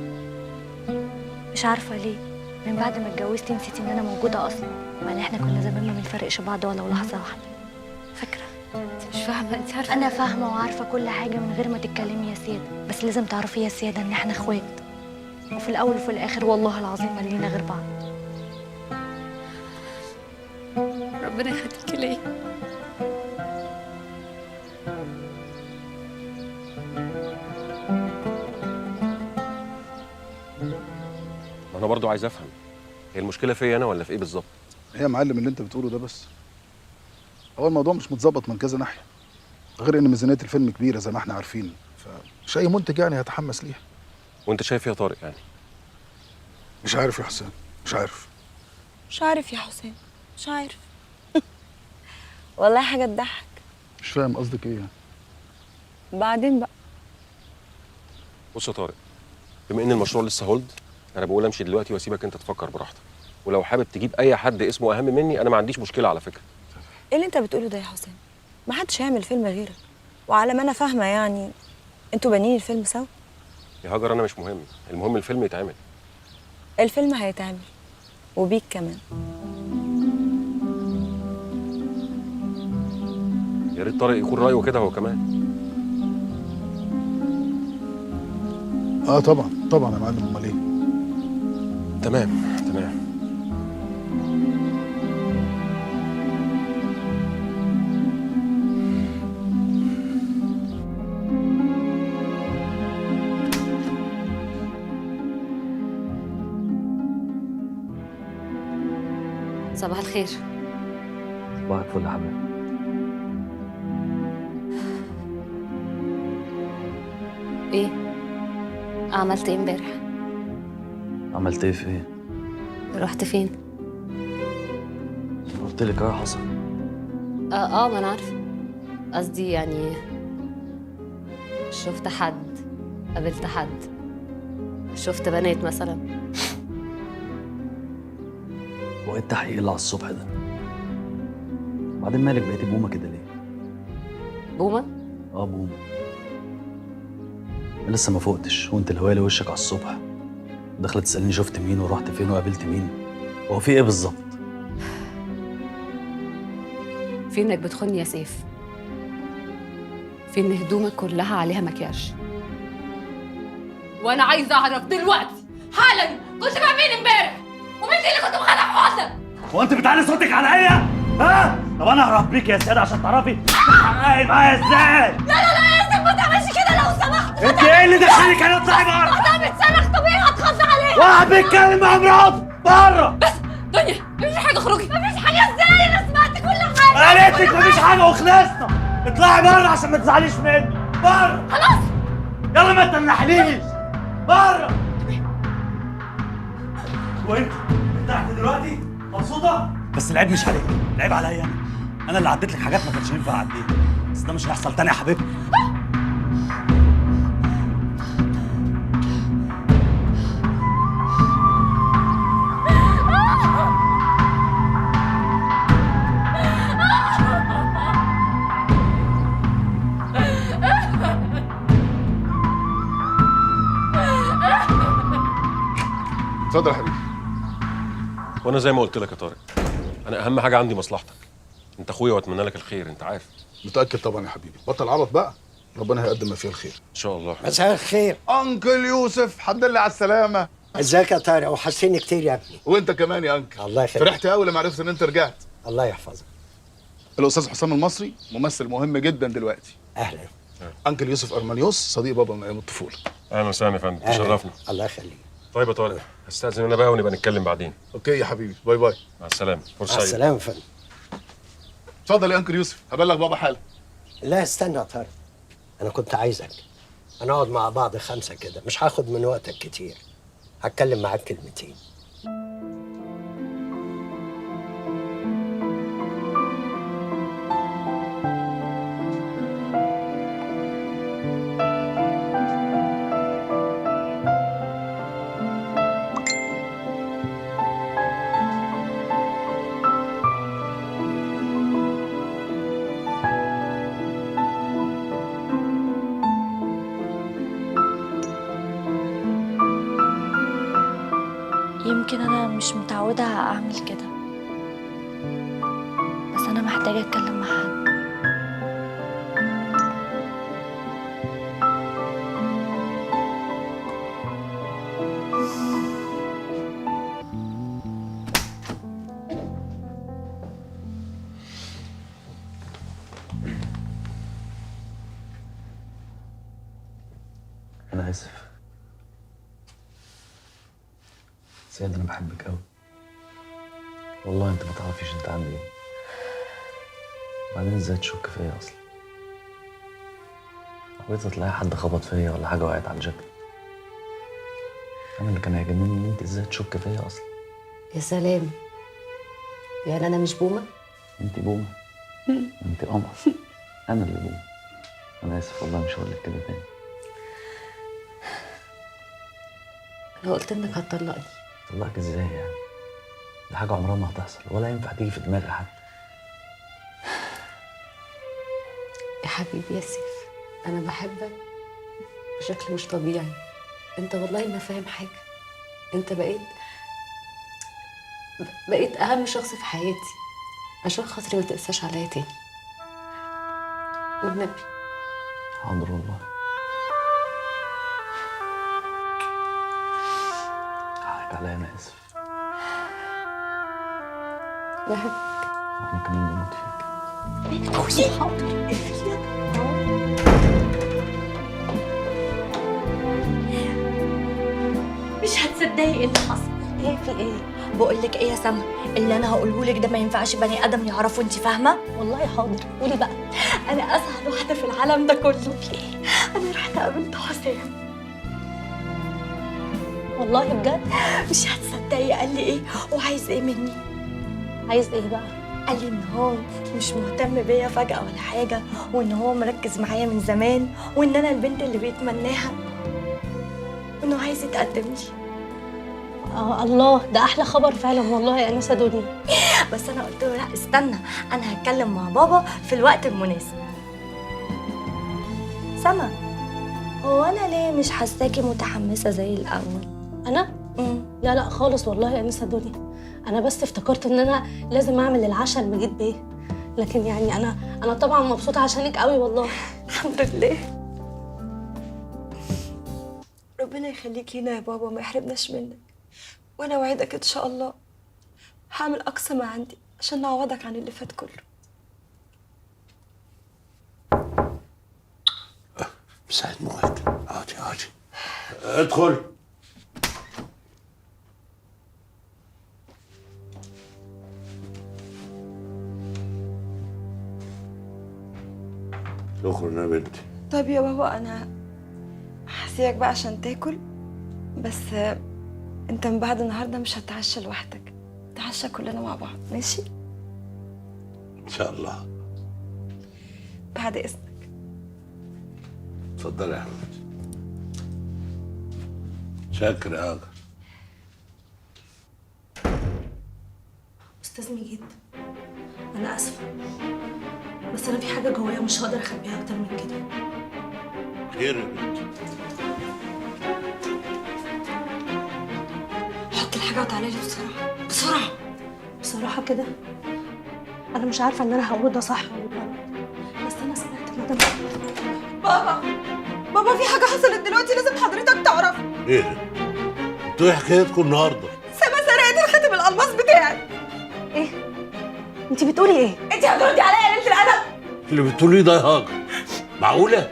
مش عارفة ليه من بعد ما اتجوزتي نسيتي ان انا موجودة اصلا، مع ان احنا كنا زمان ما بنفرقش بعض ولو لحظة واحدة. فاكرة؟ انت مش فاهمه. انت عارفه انا فاهمة وعارفة كل حاجة من غير ما تتكلمي يا سيادة، بس لازم تعرفي يا سيادة ان احنا اخوات، وفي الاول وفي الاخر والله العظيم ما لينا غير بعض. ربنا يخليكي ليا. انا برضو عايز افهم، هي المشكله فيا انا ولا في ايه بالظبط؟ هي يا معلم اللي أنت بتقوله ده بس. هو الموضوع مش متظبط من كذا ناحية، غير إن ميزانية الفيلم كبيرة زي ما إحنا عارفين، فمش أي منتج يعني هيتحمس ليها. وانت شايف إيه يا طارق يعني؟ مش عارف يا حسام، مش عارف. مش عارف يا حسام، مش عارف. والله حاجه تضحك. مش فاهم قصدك إيه يعني. بعدين بقى. بص يا طارق، بما ان المشروع لسه هولد، انا بقول امشي دلوقتي واسيبك انت تفكر براحتك، ولو حابب تجيب اي حد اسمه اهم مني انا ما عنديش مشكله على فكره. ايه اللي انت بتقوله ده يا حسام؟ ما حدش هيعمل فيلم غيرك، وعلى ما انا فاهمه يعني انتوا بانين الفيلم سوا. يا هاجر انا مش مهم، المهم الفيلم يتعمل. الفيلم هيتعمل وبيك كمان. يا ريت طارق يكون رايه كده هو كمان. طبعا طبعا يا معلم، امال ايه. تمام. صباح الخير. صباح الفل يا حبيبي. ايه عملت ايه امبارح؟ عملت ايه في ايه؟ رحت فين؟ قلت لك ايه حصل؟ ما انا عارفه. قصدي يعني شفت حد، قابلت حد، شفت بنات مثلا. هو ايه التحقيق اللي على الصبح ده؟ بعدين مالك بقيتي بومه كده ليه؟ بومه؟ اه بومه. انا لسه ما فوقتش وانت الهوايه وشك على الصبح دخلت تسالني شفت مين ورحت فين وقابلت مين. هو في ايه بالظبط؟ في انك بتخوني يا سيف، في ان هدومك كلها عليها مكياج، وانا عايزه اعرف دلوقتي حالا كنت مع مين امبارح ومين اللي كنت مخانق حسن. هو انت بتعلي صوتك عليا؟ ها؟ طب انا هربيك يا سيادة عشان تعرفي تحققي معايا ازاي. لا يا سيف ما تعملش كده لو سمحت. انت ايه اللي دخلك هنا؟ اطلعي بره. انا بتصرخ طبيعي هتخض عليك. واحد بيتكلم مع مراته بره. بس دنيا مفيش حاجه، اخرجي. مفيش حاجه ازاي؟ انا سمعت كل حاجه. قالت لك مفيش حاجه وخلصنا. اطلعي بره عشان ما تزعليش مني. بره. خلاص يلا ما تنحليش. بره. وانت ارتحت دلوقتي؟ مبسوطه؟ بس العيب مش عليك، العيب عليا انا. انا اللي عديت لك حاجات ما كانش ينفع اعديها، بس ده مش هيحصل تاني يا حبيبي. اتفضل يا حبيبي. وانا زي ما قلت لك يا طارق، انا اهم حاجه عندي مصلحتك. انت اخويا واتمنى لك الخير، انت عارف. متاكد طبعا يا حبيبي، بطل عبط بقى، ربنا هيقدم ما فيه الخير ان شاء الله. مساء الخير. انكل يوسف، الحمد لله على السلامه. ازيك يا طارق؟ وحشتني كتير يا ابني. وانت كمان يا انكل. الله يخليك. فرحت قوي لما عرفت ان انت رجعت. الله يحفظك. الاستاذ حسام المصري ممثل مهم جدا دلوقتي. اهلا. انكل يوسف ارمانيوس صديق بابا من ايام الطفوله. اهلا وسهلا يا فندم، أهلاً. تشرفنا. الله يخليك. طيب يا طارق، هستأذن انا بقى ونبقى نتكلم بعدين. اوكي يا حبيبي، باي باي. مع السلامه، فرصه مع سعيده. السلامه يا فندم. اتفضل يا انكل يوسف، هبلغ بابا حالا. لا استنى يا طارق، انا كنت عايزك هنقعد مع بعض 5 كده، مش هاخد من وقتك كتير، هتكلم معاك كلمتين. يمكن أنا مش متعودة أعمل كده، بس أنا محتاجة أتكلم مع حد. انا اسف سيد، انا بحبك قوي والله. انت ما تعرفيش انت عندي ايه. بعدين ازاي تشك فيا اصلا؟ حاولت تلاقي حد خبط فيا ولا حاجه وقعت على الجبل. انا اللي كان هيجنني ان انت ازاي تشك فيا اصلا. يا سلام، يعني انا مش بومه؟ انت بومه، انت قمر. انا اللي بومه. انا اسف والله، مش هقول لك كده تاني. انا قلت انك هتطلقني. طلعك ازاي يعني؟ دي حاجه عمرها ما هتحصل ولا ينفع تيجي في دماغي حد. يا حبيبي يا سيف، انا بحبك بشكل مش طبيعي. انت والله ما فاهم حاجه. انت بقيت اهم شخص في حياتي، عشان خاطري ما تقساش عليا تاني والنبي. حاضر والله. حقك عليا، انا اسف. بحبك. انا كمان بموت فيك. مش هتصدقي ايه اللي حصل. ايه في ايه؟ بقول لك ايه يا سما، اللي انا هقوله لك ده ما ينفعش بني ادم يعرفه، انت فاهمه؟ والله حاضر، قولي بقى. انا اسعد واحده في العالم ده كله. في ايه؟ انا رحت قابلت حسام. والله بجد مش هتصدقي. قال لي ايه وعايز ايه مني. عايز ايه بقى؟ قال لي ان هو مش مهتم بيا فجأة ولا حاجة، وان هو مركز معايا من زمان، وان انا البنت اللي بيتمناها، وانه عايز يتقدم لي. الله، ده احلى خبر فعلا والله يا انسه دنيا. بس انا قلت له لا استنى، انا هتكلم مع بابا في الوقت المناسب. سما، هو انا ليه مش حاساكي متحمسه زي الاول؟ انا لا لا خالص والله يا انسه دنيا، انا بس افتكرت ان انا لازم اعمل العشاء لمجيد بيه، لكن يعني انا طبعا مبسوطه عشانك قوي والله. الحمد لله. ربنا يخليك لينا يا بابا وما يحرمناش منك، وانا اوعدك ان شاء الله هعمل اقصى ما عندي عشان نعوضك عن اللي فات كله. مساعد مواد. اقعدي ادخل. شكرا يا بنتي. طب يا بابا انا هسيبك بقى عشان تاكل، بس انت من بعد النهارده مش هتتعشى لوحدك، نتعشى كلنا مع بعض، ماشي؟ ان شاء الله. بعد اذنك. اتفضلي يا حبيبتي. شكرا يا هاجر. استاذ مجيد انا اسفه، بس انا في حاجه جوايا مش هقدر اخبيها اكتر من كده. خير يا بنتي. حط الحاجه وتعالى لي بسرعه بسرعه. بصراحه كده انا مش عارفه ان انا هقوله ده صح ولا غلط، بس انا سمعت مدام. بابا في حاجه حصلت دلوقتي لازم حضرتك تعرف. ايه ده؟ انتوا ايه حكايتكم النهارده؟ سما سرقت الخاتم الالماس بتاعي. ايه؟ انت بتقولي ايه؟ انت هتردي عليا يا بنت الادب؟ اللي بتقوليه ده يا هاجر معقوله؟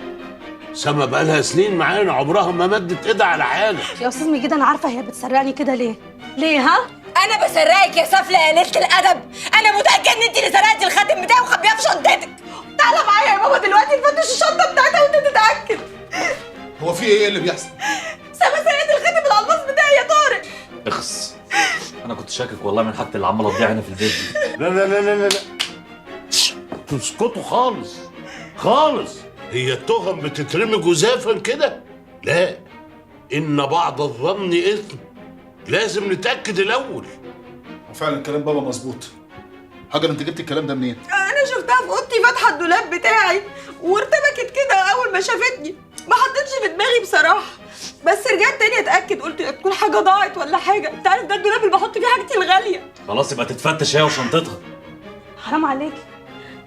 سما بقالها سنين معانا عمرها ما مدت ايدها على حاجه. يا استاذ مجيد انا عارفه هي بتسرقني كده ليه؟ ليه ها؟ انا بسرقك يا سفله يا قليله الادب، انا متاكد ان انت اللي سرقتي الخاتم بتاعي وخبيها في شنطتك. تعالى معايا يا بابا دلوقتي نفتش الشنطه بتاعتها وانت تتاكد. هو في ايه اللي بيحصل؟ سما سرقت الخاتم الالماس بتاعي يا طارق. اخس، انا كنت شاكك والله من حاجه اللي عماله تضيع هنا في البيت دي. لا لا لا لا لا تسكتوا خالص خالص. هي التهم بتترمي جزافا كده؟ لا، إن بعض الظن إثم، لازم نتأكد الأول. وفعلا كلام بابا مظبوط. هاجر انت جبت الكلام ده منين؟ انا شفتها في اوضتي فاتحه الدولاب بتاعي وارتبكت كده اول ما شافتني، ما حطيتش في دماغي بصراحه، بس رجعت تاني اتاكد قلت تكون حاجه ضاعت ولا حاجه. انت عارف ده الدولاب اللي بحط فيه حاجتي الغاليه. خلاص يبقى تتفتش هي وشنطتها. حرام عليكي،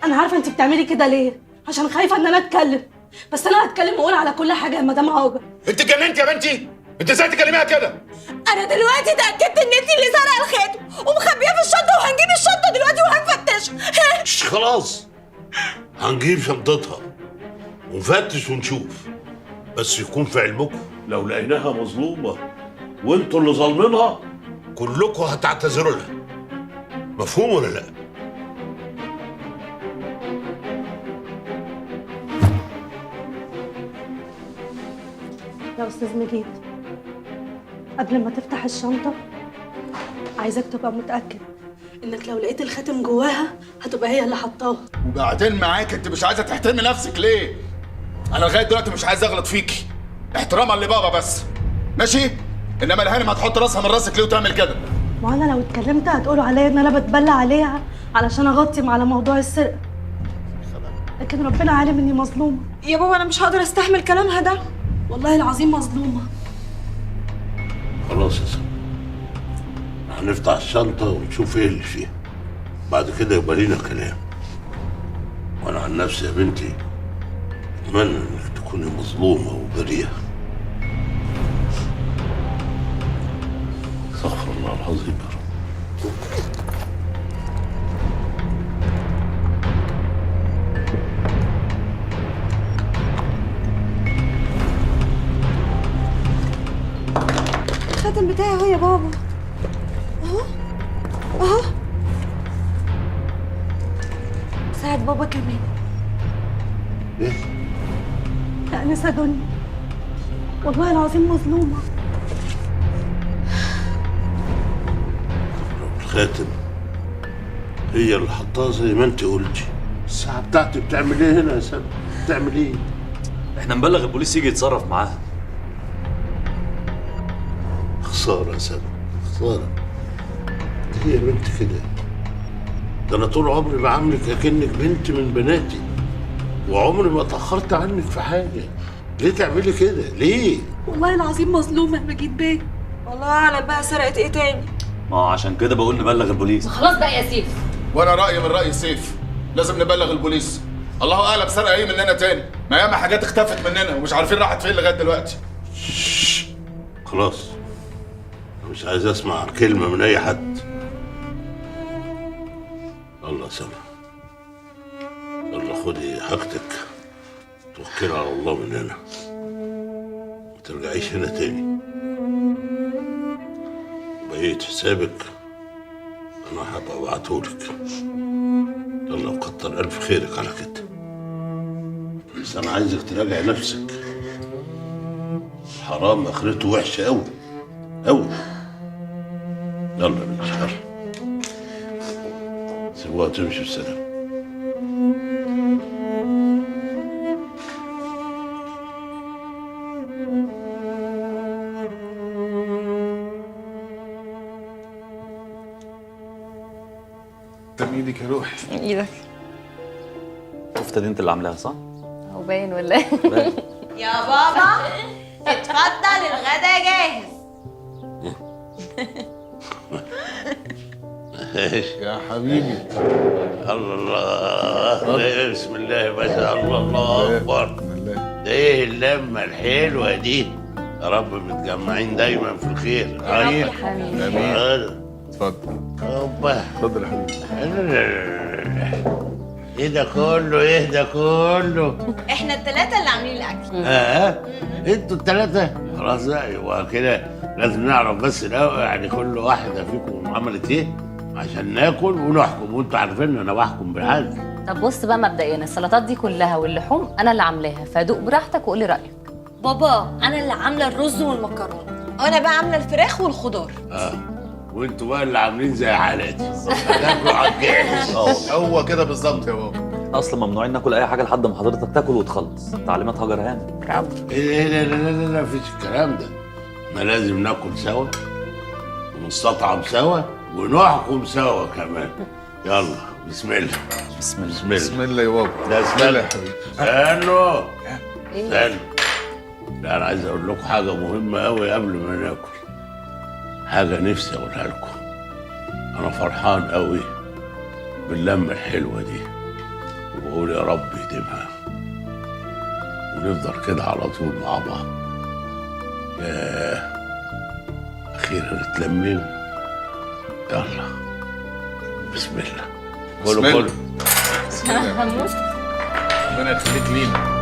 انا عارفه انت بتعملي كده ليه، عشان خايفه ان انا اتكلم، بس انا هتكلم واقول على كل حاجه يا مدام هاجر. انت اتجننت يا بنتي؟ انت ازاي تكلميها كده؟ انا دلوقتي اتاكدت ان انت اللي سرق الخاتم ومخبيه في الشنطه، وهنجيب الشنطه دلوقتي وهنفتشها. خلاص هنجيب شنطتها ونفتش ونشوف، بس يكون في علمكم لو لقيناها مظلومه وانتوا اللي ظالمينها كلكم هتعتذروا لها. مفهوم ولا لا؟ يا استاذ مجيد قبل ما تفتح الشنطه عايزك تبقى متاكد انك لو لقيت الخاتم جواها هتبقى هي اللي حطاها. وبعدين معاك انت مش عايزه تحترمي نفسك ليه؟ انا لغايه دلوقتي مش عايز اغلط فيكي احتراما لبابا بس، ماشي؟ انما الهانم هتحط راسها من راسك ليه وتعمل كده؟ ما انا لو اتكلمت هتقولوا عليا ان انا بتبلى عليها علشان اغطي على موضوع السرقه، لكن ربنا عالم اني مظلومه. يا بابا انا مش هقدر استحمل كلامها ده، والله العظيم مظلومه. خلاص يا سلام، هنفتح الشنطه ونشوف ايه اللي فيها، بعد كده يبقى لينا كلام. وانا عن نفسي يا بنتي اتمنى انك تكوني مظلومه وبريئه. استغفر الله العظيم يا رب. الخاتم بتاعي اهو يا بابا، اهو اهو. ساعد بابا كمان. ايه؟ يا انسه دنيا والله العظيم مظلومه. الخاتم هي اللي حطها زي ما انت قلتي. الساعه بتاعتي بتعمل ايه هنا يا سلمى؟ بتعمل ايه؟ احنا نبلغ البوليس يجي يتصرف معاها. خساره يا سلمى، خساره. هي بنت كده ده انا طول عمري بعاملك اكنك بنت من بناتي، وعمري ما اتاخرت عنك في حاجه. ليه تعملي كده؟ ليه؟ والله العظيم مظلومه يا مجيد بيه. والله اعلم بقى سرقت ايه تاني. ما هو عشان كده بقول نبلغ البوليس. خلاص بقى يا سيف. وانا رايي من راي سيف، لازم نبلغ البوليس. الله اعلم سرقه ايه مننا تاني، ما ياما حاجات اختفت مننا ومش عارفين راحت فين لغايه دلوقتي. خلاص، أنا مش عايز اسمع كلمه من اي حد. يلا يا سما، يلا خدي حاجتك توكلي على الله من هنا، ما ترجعيش هنا تاني. بقيت حسابك انا هبقى ابعتهولك. يلا وكتر الف خيرك على كده، بس انا عايزك تراجع نفسك. حرام اخرته وحشه قوي قوي. يلا يا بنت، يلا سيبوها تمشي بسلام. تم ايدك يا روحي. ايدك. الكفته دي انت اللي عاملاها صح؟ هو باين ولا ايه؟ يا بابا اتفضل الغدا جاهز. يا حبيبي. الله، بسم الله ما شاء الله، الله اكبر. ده ايه اللمه الحلوه دي؟ يا رب متجمعين دايما في الخير. امين يا حبيبي. امين. اتفضل. اوبا، اتفضل يا حبيبي. ايه ده كله؟ ايه ده كله؟ احنا الثلاثه اللي عاملين الاكل. انتوا الثلاثه؟ خلاص بقى، يبقى كده لازم نعرف بس الاول يعني كل واحده فيكم عملت ايه عشان ناكل ونحكم، وانتوا عارفين ان انا بحكم بالعدل. طب بص بقى، مبدئيا السلطات دي كلها واللحوم انا اللي عاملاها، فدوق براحتك وقولي رايك. بابا انا اللي عامله الرز والمكرونه. وانا بقى عامله الفراخ والخضار. وانتوا بقى اللي عاملين زي حالاتي هتاكلوا على الجاهز. هو كده بالظبط يا بابا. اصلا ممنوعين ناكل اي حاجه لحد ما حضرتك تاكل وتخلص. تعليمات هاجر هانم. ايه لا لا لا لا، مفيش الكلام ده. احنا لازم ناكل سوا ونستطعم سوا ونحكم سوا كمان. يلا بسم الله. بسم الله. بسم الله. بسم الله يا بابا. لا بسم الله استنى يا حبيبي. استنوا ايه؟ استنوا. لا انا عايز اقول لكم حاجه مهمه قوي قبل ما ناكل. حاجه نفسي اقولها لكم. انا فرحان قوي باللمه الحلوه دي، وبقول يا رب يديمها ونفضل كده على طول مع بعض. ياه، اخيرا اتلمينا. يلا بسم الله. بسم كله الله. كله. هموت. ربنا يخليك لينا.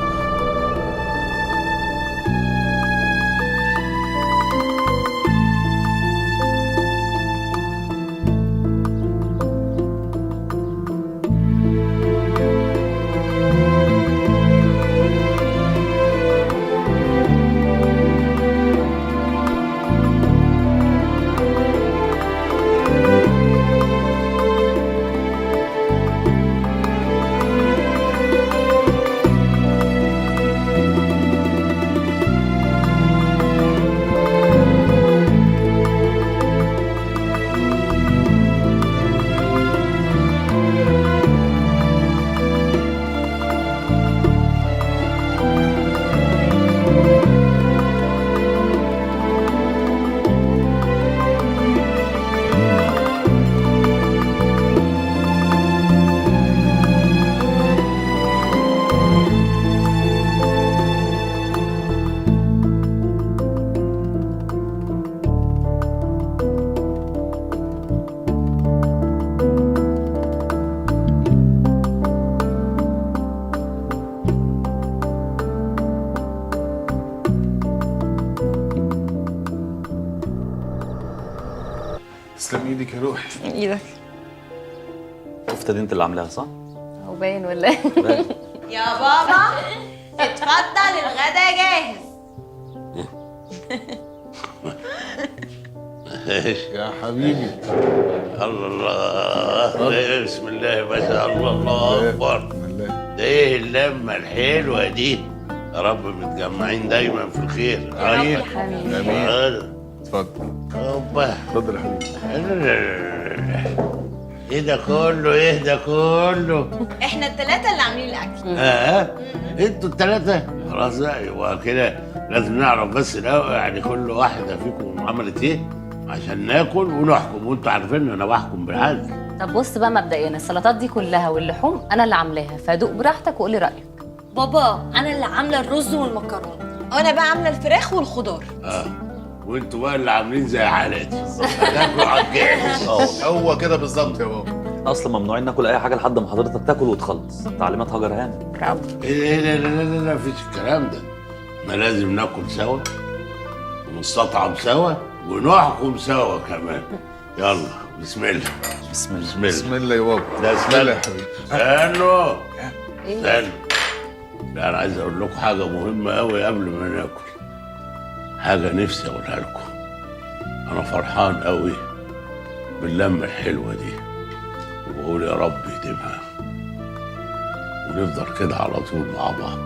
تسلم ايدك يا روحي. ايدك. الكفته دي انت اللي عاملاها صح؟ هو باين ولا ايه؟ باين. يا بابا اتفضل الغدا جاهز. يا حبيبي. الله، بسم الله ما شاء الله، الله اكبر. ده ايه اللمه الحلوه دي؟ يا رب متجمعين دايما في الخير. امين يا حبيبي. امين. اتفضل. اوبا، اتفضل يا حبيبي. ايه ده كله؟ ايه ده كله؟ احنا الثلاثه اللي عاملين الاكل. انتوا الثلاثه؟ خلاص بقى، يبقى كده لازم نعرف بس الاول يعني كل واحده فيكم عملت ايه عشان ناكل ونحكم، وانتوا عارفين ان انا بحكم بالعدل. طب بص بقى، مبدئيا السلطات دي كلها واللحوم انا اللي عاملاها، فدوق براحتك وقولي رايك. بابا انا اللي عامله الرز والمكرونه، وانا بقى عامله الفراخ والخضار. وانتوا بقى اللي عاملين زي حالاتي هتاكلوا على الجاهز. هو كده بالظبط يا بابا. اصلا ممنوعين ناكل اي حاجه لحد ما حضرتك تاكل وتخلص. تعليمات هاجر هانم. برافو. ايه لا لا لا لا مفيش الكلام ده. احنا لازم ناكل سوا ونستطعم سوا ونحكم سوا كمان. يلا بسم الله. بسم الله. بسم الله. بسم الله يا بابا. ده بسم الله يا حبيبي. استنوا ايه؟ استنوا. لا انا عايز اقول لكم حاجه مهمه قوي قبل ما ناكل. حاجه نفسي اقولها لكم. انا فرحان قوي باللمه الحلوه دي، وبقول يا رب يديمها ونفضل كده على طول مع بعض.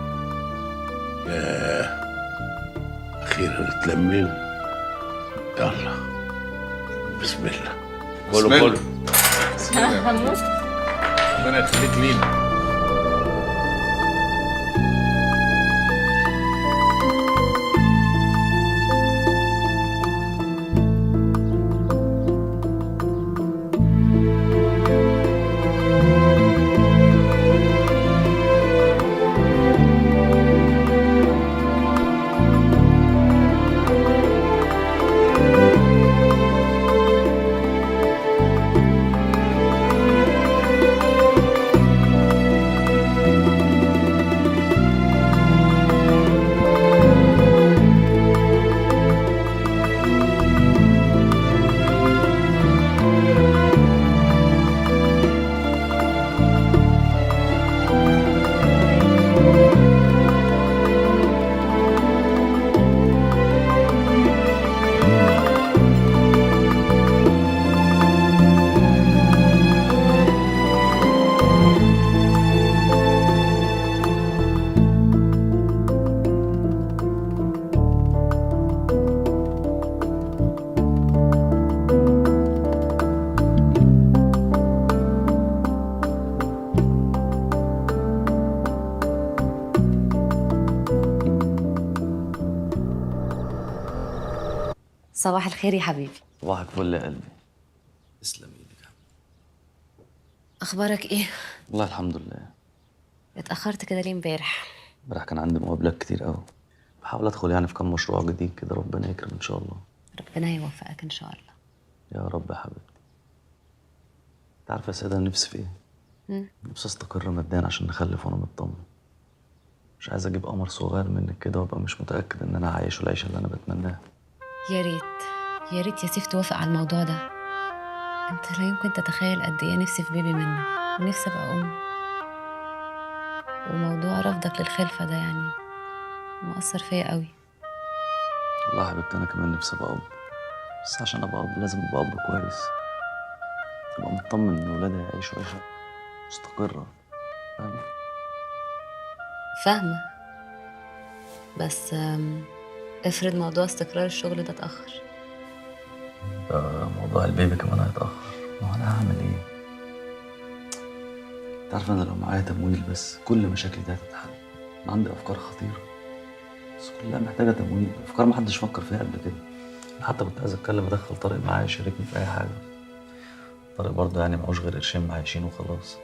ياه اخيرا اتلمينا. يلا بسم الله. بسم كله الله. كله. بسم الله. هموت. ربنا يخليك لينا. صباح الخير يا حبيبي. صباحك فل يا قلبي. تسلم ايدك. اخبارك ايه؟ والله الحمد لله. اتاخرت كده ليه امبارح؟ امبارح كان عندي مقابلات كتير قوي، بحاول ادخل يعني في كام مشروع جديد كده، ربنا يكرم ان شاء الله. ربنا يوفقك ان شاء الله. يا رب يا حبيبتي. انت عارفه يا سيدة انا نفسي في ايه؟ نفسي استقر ماديا عشان نخلف وانا مطمن. مش عايز اجيب قمر صغير منك كده وابقى مش متاكد ان انا عايشه العيشه اللي انا بتمناها. يا ريت يا ريت يا سيف توافق على الموضوع ده. انت لا يمكن تتخيل قد ايه نفسي في بيبي منك، ونفسي ابقى ام. وموضوع رفضك للخلفه ده يعني مؤثر فيا قوي. والله يا حبيبتي انا كمان نفسي ابقى اب، بس عشان ابقى اب لازم ابقى اب كويس، ابقى مطمن ان ولادي هيعيشوا عيشه مستقره. فاهمه؟ فاهمه، بس افرض موضوع استقرار الشغل ده اتاخر. موضوع البيبي كمان هيتاخر، ما هو انا هعمل ايه؟ انت عارف انا لو معايا تمويل بس كل مشاكلي دي هتتحل. انا عندي افكار خطيره بس كلها محتاجه تمويل، افكار محدش فكر فيها قبل كده. انا حتى كنت عايز اتكلم ادخل طارق معايا يشاركني في اي حاجه. طارق برضه يعني معهوش غير قرشين معيشين وخلاص.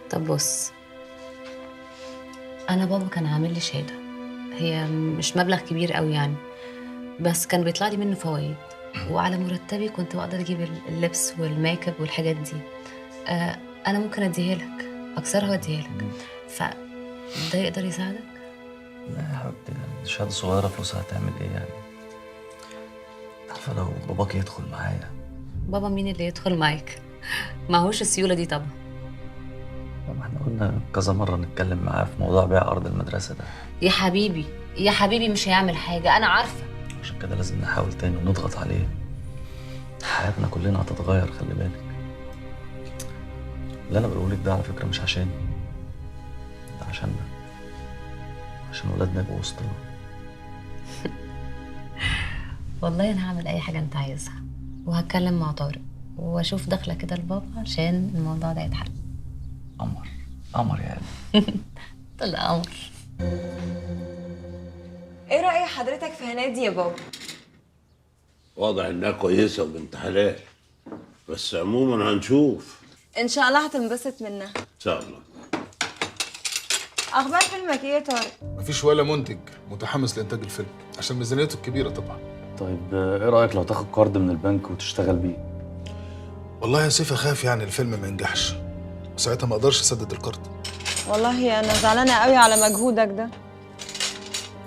طب بص، انا بابا كان عامل لي شهاده، هي مش مبلغ كبير قوي يعني، بس كان بيطلع لي منه فوائد، وعلى مرتبي كنت بقدر اجيب اللبس والميك اب والحاجات دي. انا ممكن اديها لك، اكسرها واديها لك، فده يقدر يساعدك. لا يا حبيبتي، يعني شهاده صغيره فلوسها هتعمل ايه يعني؟ عارفه لو باباك يدخل معايا. بابا مين اللي يدخل معاك؟ معهوش السيوله دي طبعا. ما احنا قلنا كذا مره نتكلم معاه في موضوع بيع ارض المدرسه ده. يا حبيبي يا حبيبي مش هيعمل حاجه، انا عارفه. عشان كده لازم نحاول تاني ونضغط عليه. حياتنا كلنا هتتغير، خلي بالك. اللي انا بقولك ده على فكره مش عشاني، ده عشاننا، عشان ولادنا يبقوا وسطنا. والله انا هعمل اي حاجه انت عايزها، وهتكلم مع طارق واشوف دخله كده لبابا عشان الموضوع ده يتحل. قمر قمر يا قلبي. طلع قمر. ايه رأي حضرتك في هنادي يا بابا؟ واضح انها كويسه وبنت حلال، بس عموما هنشوف. ان شاء الله هتنبسط منها. ان شاء الله. اخبار فيلمك ايه يا طارق؟ مفيش ولا منتج متحمس لإنتاج الفيلم عشان ميزانيته الكبيرة طبعا. طيب ايه رايك لو تاخد قرض من البنك وتشتغل بيه؟ والله يا سيف أخاف يعني الفيلم ما ينجحش وساعتها ما أقدرش أسدد القرض. والله انا زعلانه قوي على مجهودك ده.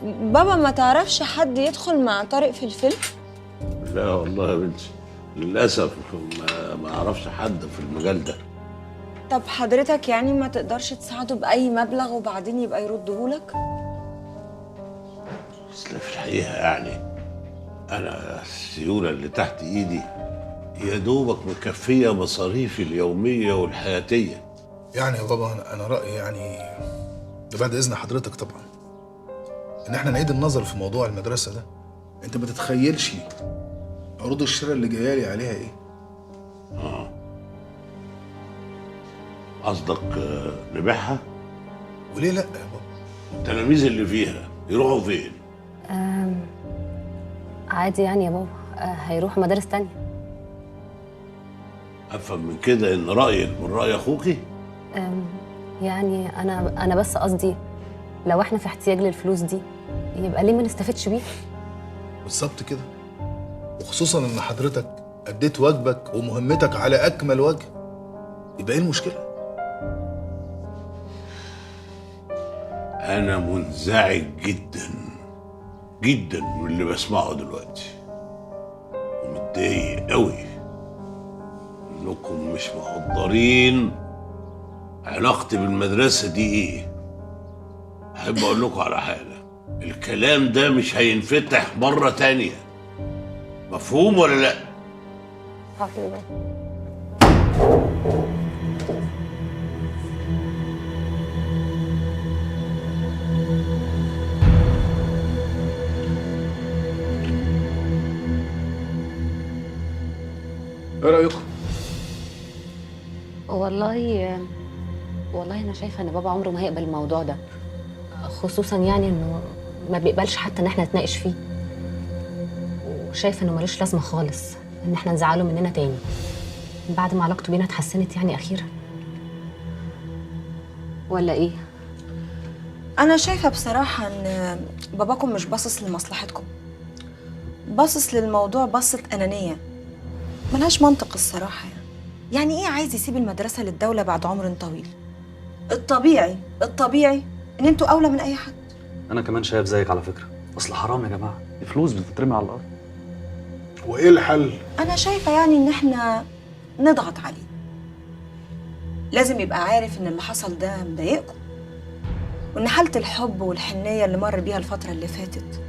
بابا ما تعرفش حد يدخل مع طارق في الفيلم؟ لا والله يا بنتي، للاسف ما اعرفش حد في المجال ده. طب حضرتك يعني ما تقدرش تساعده بأي مبلغ وبعدين يبقى يردهولك؟ اصل في الحقيقه يعني انا السيوله اللي تحت ايدي يا دوبك مكفيه مصاريفي اليوميه والحياتيه. يعني يا بابا أنا رأيي يعني ده بعد إذن حضرتك طبعا إن إحنا نعيد النظر في موضوع المدرسة ده. أنت ما تتخيلش عروض الشراء اللي جايالي عليها إيه. قصدك نبيعها؟ وليه لأ يا بابا؟ التلاميذ اللي فيها يروحوا فين؟ عادي يعني يا بابا، هيروحوا مدارس تانية. افهم من كده ان رايك من راي اخوكي؟ يعني انا بس قصدي لو احنا في احتياج للفلوس دي يبقى ليه ما نستفدش بيها؟ بالظبط كده، وخصوصا إن حضرتك أديت واجبك ومهمتك على أكمل وجه. يبقى إيه المشكلة؟ أنا منزعج جدا جدا من اللي بسمعه دلوقتي، ومتضايق قوي إنكم مش مقدرين علاقتي بالمدرسة دي إيه. أحب أقول لكم على حاجة، الكلام ده مش هينفتح مرة تانية، مفهوم ولا لأ؟ حاضر. إيه رأيكم؟ والله انا شايفه ان بابا عمره ما هيقبل الموضوع ده، خصوصا يعني انه ما بيقبلش حتى ان احنا نتناقش فيه، وشايف انه ملوش لازمه خالص ان احنا نزعله مننا تاني بعد ما علاقته بينا اتحسنت يعني اخيرا. ولا ايه؟ أنا شايفة بصراحة إن باباكم مش باصص لمصلحتكم، باصص للموضوع بصة أنانية ملهاش منطق الصراحة. يعني إيه عايز يسيب المدرسة للدولة بعد عمر طويل؟ الطبيعي إن أنتوا أولى من أي حد. انا كمان شايف زيك على فكره، اصل حرام يا جماعه، دي فلوس بتترمي على الارض. وإيه الحل؟ أنا شايفة يعني إن إحنا نضغط عليه. لازم يبقى عارف إن اللي حصل ده مضايقكم، وإن حالة الحب والحنية اللي مر بيها الفترة اللي فاتت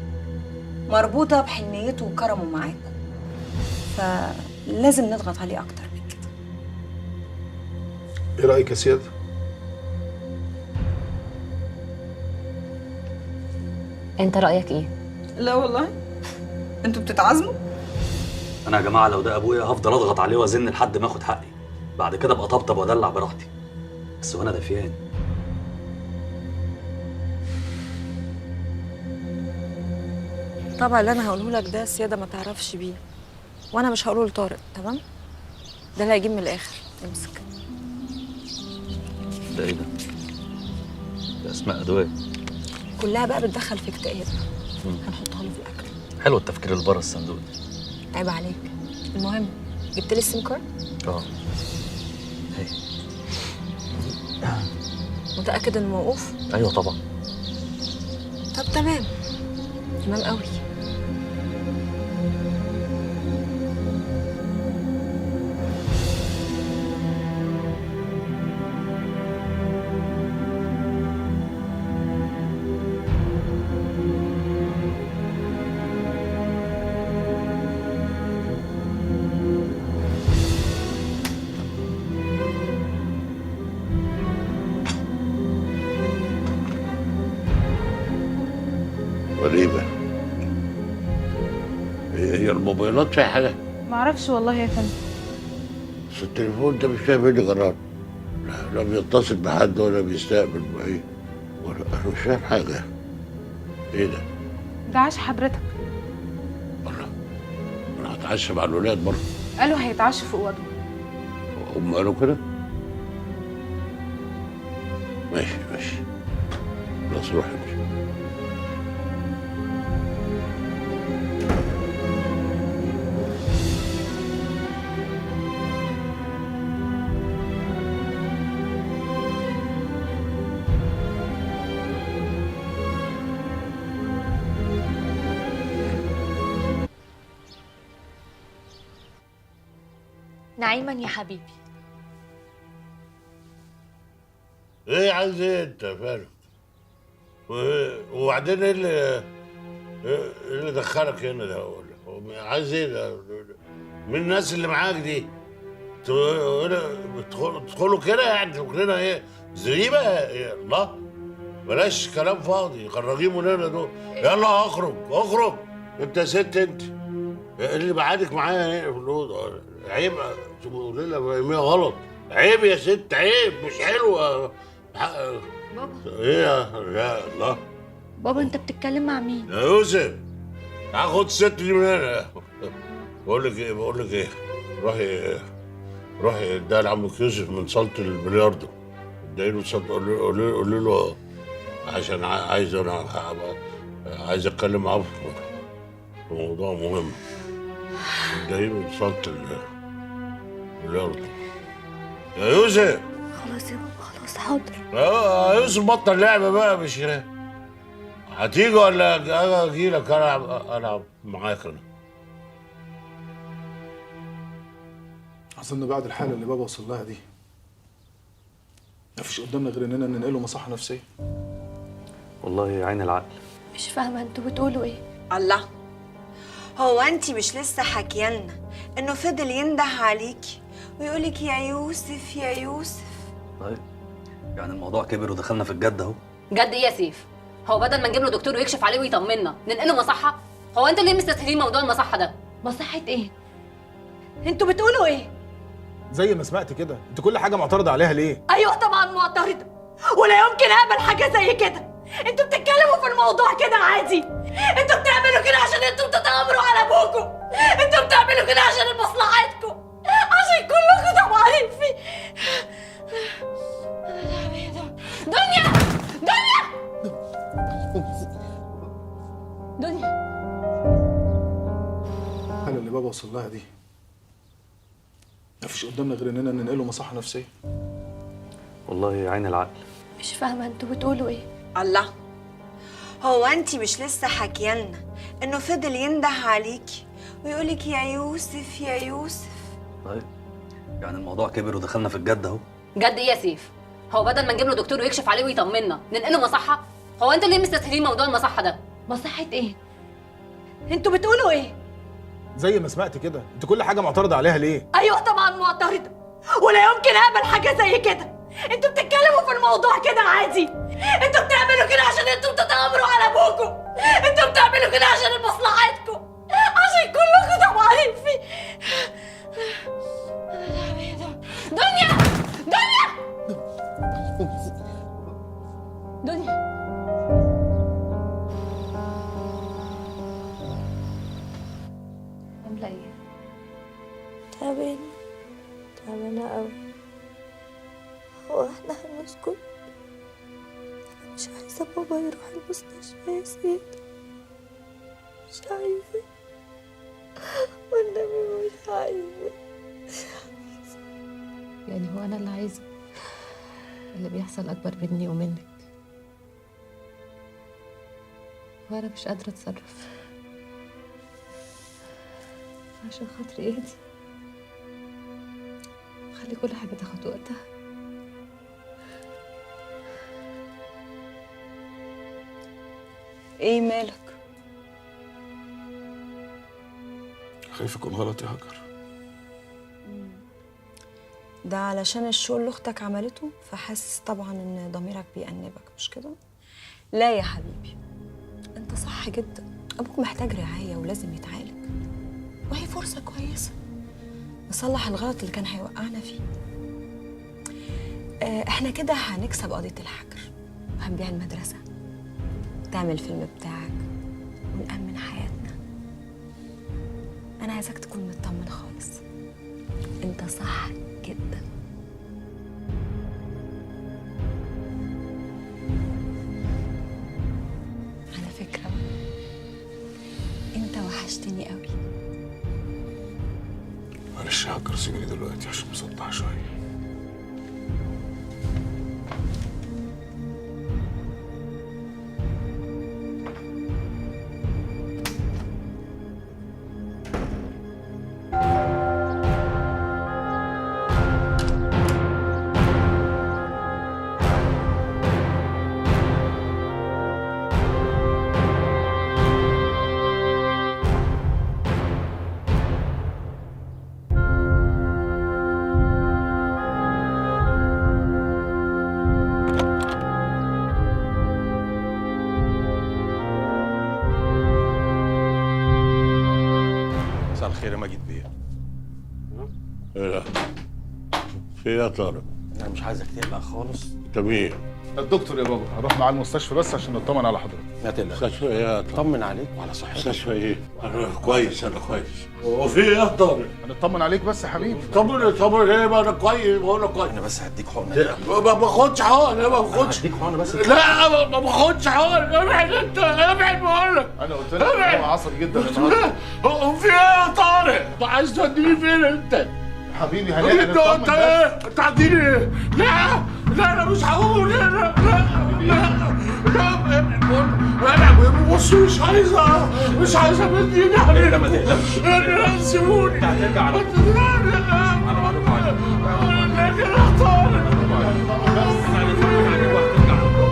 مربوطة بحنيته وكرمه معاكم، فلازم نضغط عليه أكتر من كده. إيه رأيك يا سيادة؟ انت رايك ايه؟ لا والله انتوا بتتعازموا؟ انا يا جماعه لو ده ابويا هفضل اضغط عليه وازن لحد ما اخد حقي، بعد كده ابقى طبطب وادلع براحتي، بس وانا دافيان. طبعا اللي انا هقوله لك ده السياده ما تعرفش بيه، وانا مش هقوله لطارق، تمام؟ ده اللي هيجيب من الاخر. امسك. ده ايه ده؟ ده اسماء ادويه كلها بقى بتدخل في اكتئاب، هنحطها له في الاكل. حلو التفكير اللي بره الصندوق ده. عيب عليك. المهم جبت لي السيم كارد؟ اه هي. متاكد انه موقوف؟ ايوه طبعا. طب تمام قوي. غريبة، هي الموبايلات فيها حاجة؟ معرفش والله يا فندم. بس التليفون ده مش فاهم ايه اللي جرى. لا بيتصل بحد ولا بيستقبل بايه، ولا انا مش فاهم حاجه. ايه ده؟ ده عاش حضرتك. انا هتعشى مع الولاد برضه. قالوا هيتعشوا في اوضهم. هم قالوا كده؟ ماشي خلاص روح امشي. نعيما يا حبيبي. ايه عايز ايه انت فعلا؟ وبعدين ايه اللي دخلك هنا ده؟ عايز ايه ده؟ مين الناس اللي معاك دي؟ تدخلوا كده يعني تدخلنا ايه؟ زريبه؟ إيه الله؟ بلاش كلام فاضي، خرجين من هنا دول. يلا اخرج انت يا ست انت. اللي بعادك معايا هنا في الاوضه عيب، تقولي لها فاهميها غلط. عيب يا ست، عيب، مش حلوه. بابا ايه يا الله؟ بابا انت بتتكلم مع مين؟ يا يوسف هاخد الست دي من هنا. بقول لك ايه روحي اديها لعمك يوسف من صاله البلياردو. اديله صاله، قولي له عشان عايز اتكلم معاه في موضوع مهم. اديله من صاله البلياردو يا يوسف. خلاص يا بابا خلاص حاضر. يا يوسف بطل لعبه بقى. مش هتيجي ولا اجي لك العب معاك انا؟ اظن بعد الحاله اللي بابا وصل لها دي مفيش قدامنا غير اننا ننقله مصحه نفسيه. والله عين العقل. مش فاهمه انتوا بتقولوا ايه؟ الله، هو انت مش لسه حكيالنا انه فضل ينده عليكي ويقولك يا يوسف يا يوسف؟ طيب يعني الموضوع كبر ودخلنا في الجد اهو. جد ايه يا سيف؟ هو بدل ما نجيب له دكتور ويكشف عليه ويطمنا ننقله مصحه؟ هو انتوا ليه مستسهلين موضوع المصحه ده؟ مصحه ايه؟ انتوا بتقولوا ايه؟ زي ما سمعت كده، انت كل حاجه معترضه عليها ليه؟ ايوه طبعا معترضه، ولا يمكن اقبل حاجه زي كده. انتوا بتتكلموا في الموضوع كده عادي. انتوا بتعملوا كده عشان انتوا بتتآمروا على ابوكم. انتوا بتعملوا كده عشان مصلحتكم، عشان كلكم طمعانين فيه. دنيا الحاله اللي بابا وصل لها دي مفيش قدامنا غير اننا ننقله مصحه نفسيه. والله عين العقل. مش فاهمه انتوا بتقولوا ايه؟ الله، هو انت مش لسه حكيالنا انه فضل ينده عليكي ويقولك يا يوسف يا يوسف؟ طيب يعني الموضوع كبر ودخلنا في الجد اهو. جد ايه يا سيف؟ هو بدل ما نجيب له دكتور ويكشف عليه ويطمنا ننقله مصحه؟ هو انتوا ليه مستسهلين موضوع المصحه ده؟ مصحه ايه؟ انتوا بتقولوا ايه؟ زي ما سمعت كده، انت كل حاجه معترضه عليها ليه؟ ايوه طبعا معترضه، ولا يمكن اقبل حاجه زي كده. انتوا بتتكلموا في الموضوع كده عادي. انتوا بتعملوا كده عشان انتوا بتتآمروا على ابوكم. انتوا بتعملوا كده عشان مصلحتكم، عشان كلكم طمعانين فيه. دنيا عامله ايه؟ تعبانه قوي. هو احنا هنسكت؟ انا مش عايزه بابا يروح المستشفى يا سيد، مش عايزه والنبي مش عايزه. يعني هو انا اللي عايزه؟ اللي بيحصل اكبر مني ومنك، وانا مش قادره اتصرف. عشان خاطري اهدي، خلي كل حاجه تاخد وقتها. ايه مالك؟ خايف يكون غلط يا هاجر. ده علشان الشغل اللي اختك عملته، فحاسس طبعا ان ضميرك بيأنبك، مش كده؟ لا يا حبيبي، انت صح جدا. ابوك محتاج رعايه ولازم يتعالج، وهي فرصه كويسه. نصلح الغلط اللي كان هيوقعنا فيه. احنا كده هنكسب قضية الحجر وهنبيع المدرسة، تعمل فيلم بتاعك ونأمن حياتنا. أنا عايزاك تكون مطمن خالص، أنت صح جدا. على فكرة أنت وحشتني قوي. معلش يا هاجر سيبيني دلوقتي عشان مصدع شويه. مساء الخير يا ماجد بيه. ايه في ايه يا طارق؟ انا مش عايزك تقلق خالص. انت مين؟ الدكتور يا بابا، هروح معاه المستشفى بس عشان نطمن على حضرتك. ما تقلقش. مستشفى ايه يا طارق؟ اطمن عليك وعلى صحتك. مستشفى ايه؟ انا كويس، انا كويس. هو في ايه يا طارق؟ هنطمن عليك بس يا حبيبي. طمن ايه؟ ما انا كويس، بقول لك كويس. انا بس هديك حقنه. ما باخدش حقن، انا ما باخدش. هديك حقنه بس. لا ما باخدش حقن، ابعد انت، ابعد بقول لك. انا قلت لك هو عصبي جدا النهارده. هو في ايه يا طارق؟ انت عايز توديني فين انت؟ حبيبي هنقدر انت نطمن بس. انت هتديني ايه؟ لا انا مش هقول. لا انا بص مش عايزه مد ايدي علينا. ما تقلقش. انا سيبوني. انت هترجع على طول. انا معروف عليك. لكن يا طارق بس احنا هنطمن عليك وهترجع على طول.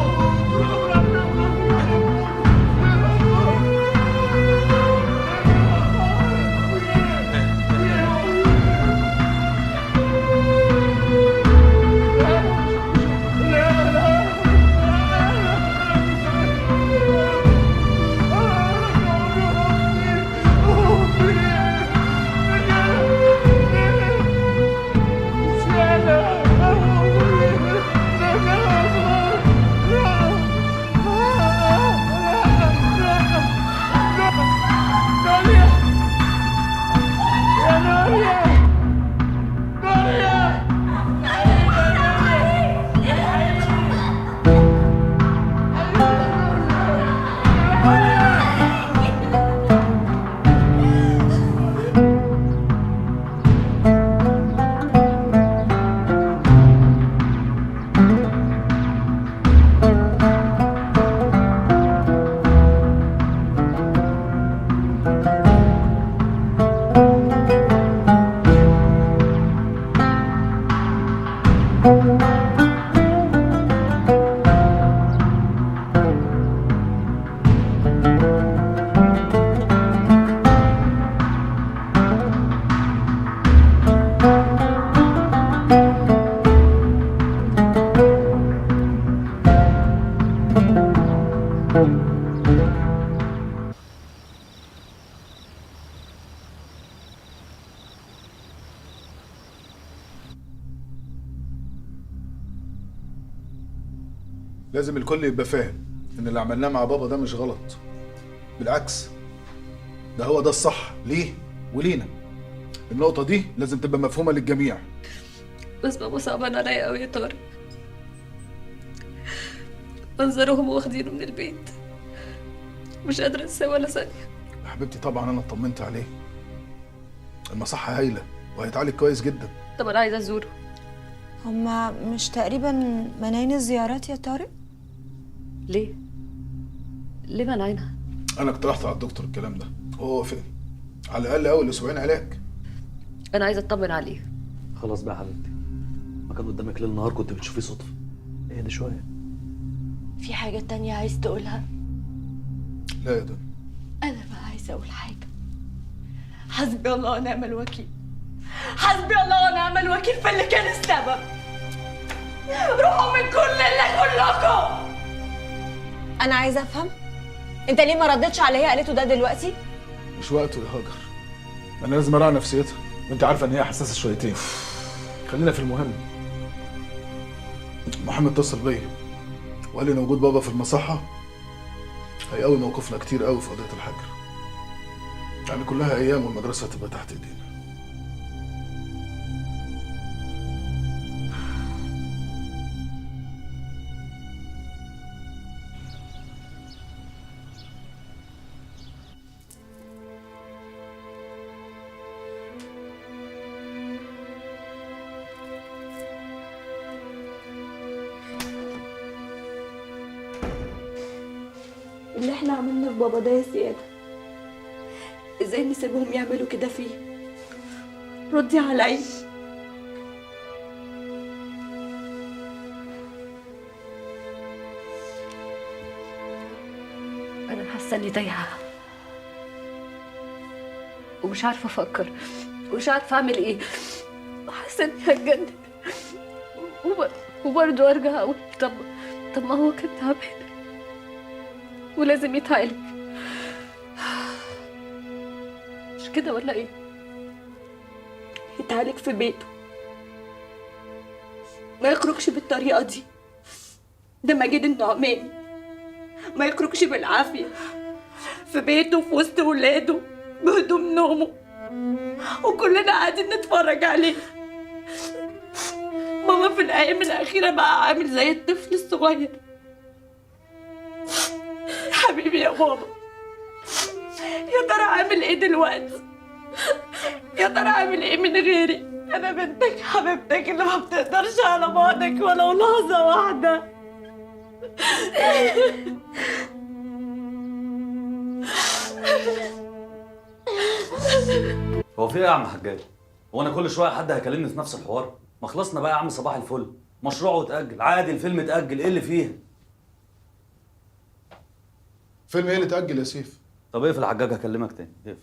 لازم الكل يبقى فاهم ان اللي عملناه مع بابا ده مش غلط، بالعكس ده هو ده الصح ليه ولينا. النقطة دي لازم تبقى مفهومة للجميع. بس بابا صعبان عليا قوي يا طارق. منظرهم واخدينه من البيت مش قادرة انساه ولا ثانية. يا حبيبتي طبعا انا اطمنت عليه، المصحة هايلة وهيتعالج كويس جدا. طب انا عايزة ازوره. هما مش تقريبا مناين الزيارات يا طارق؟ ليه؟ ليه منعينها؟ انا اقترحت على الدكتور الكلام ده وهو وافق، على الاقل اول اسبوعين علاج. انا عايزة اطمن عليه. خلاص بقى يا حبيبتي، ما كان قدامك ليل نهار كنت بتشوفيه صدفة. اهدي شوية. في حاجة تانية عايز تقولها؟ لا يا دنيا. أنا بقى عايزة أقول حاجة. حسبي الله ونعم الوكيل. حسبي الله ونعم الوكيل في اللي كان السبب. روحوا من كل اللي كلكم. انا عايزه افهم انت ليه ما ردتش على اللي هي قالته ده دلوقتي؟ مش وقته يا هاجر، انا لازم اراعي نفسيتها. وانت عارفه ان هي حساسه شويتين. خلينا في المهم. محمد اتصل بيا وقال لي ان وجود بابا في المصحه هيقوي موقفنا كتير قوي في قضيه الحجر. يعني كلها ايام والمدرسه هتبقى تحت ايدينا. اللي احنا عملنا في بابا ده يا سيادة، ازاي نسيبهم يعملوا كده فيه؟ ردي عليا. انا حاسه اني تايهه ومش عارفه افكر ومش عارفه اعمل ايه، وحاسه اني هتجنن وبرضه ارجع اقول طب ما هو كان تعبان ولازم يتعالج، مش كده ولا ايه؟ يتعالج في بيته، ما يخرجش بالطريقة دي. ده مجيد النعماني، ما يخرجش بالعافية في بيته في وسط ولاده بهدوم نومه وكلنا قاعدين نتفرج عليه. ماما في الأيام الأخيرة بقى عامل زي الطفل الصغير. حبيبي يا بابا، يا ترى عامل ايه دلوقتي؟ يا ترى عامل ايه من غيري؟ انا بنتك حبيبتك اللي ما بتقدرش على بعضك ولو لحظة واحدة. هو في ايه يا عم حجاج؟ هو انا كل شويه حد هيكلمني في نفس الحوار؟ ما خلصنا بقى يا عم، صباح الفل. مشروعه اتأجل عادي، الفيلم اتأجل، ايه اللي فيها؟ فيلم ايه اللي اتأجل يا سيف؟ طب اقفل حجاج، هكلمك تاني. اقفل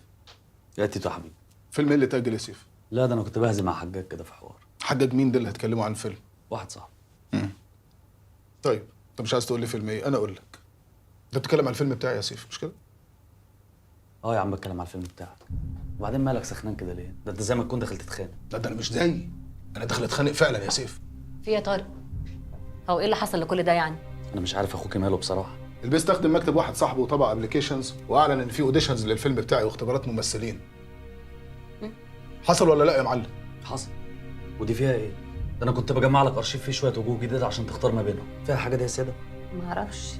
يا تيتو حبيبي. فيلم ايه اللي اتأجل يا سيف؟ لا ده انا كنت بهزي مع حجاج كده في حوار. حجاج مين ده اللي هتكلموا عن الفيلم؟ واحد صاحبي. طيب انت مش عايز تقول لي فيلم ايه؟ انا اقول لك. انت بتتكلم عن الفيلم بتاعي يا سيف مش كده؟ اه يا عم بتكلم على الفيلم بتاعك. وبعدين مالك سخنان كده ليه؟ ده انت زي ما تكون داخل تتخانق. لا ده انا مش زيي، انا داخل اتخانق فعلا يا سيف. في يا طارق، هو ايه اللي حصل لكل ده يعني؟ انا مش عارف اخوك ماله بصراحه. البيه استخدم مكتب واحد صاحبه وطبع ابلكيشنز واعلن ان في اوديشنز للفيلم بتاعي واختبارات ممثلين. حصل ولا لا يا معلم؟ حصل. ودي فيها ايه؟ ده انا كنت بجمع لك ارشيف فيه شويه وجوه جديده عشان تختار ما بينهم. فيها حاجه دي يا سياده؟ ما اعرفش،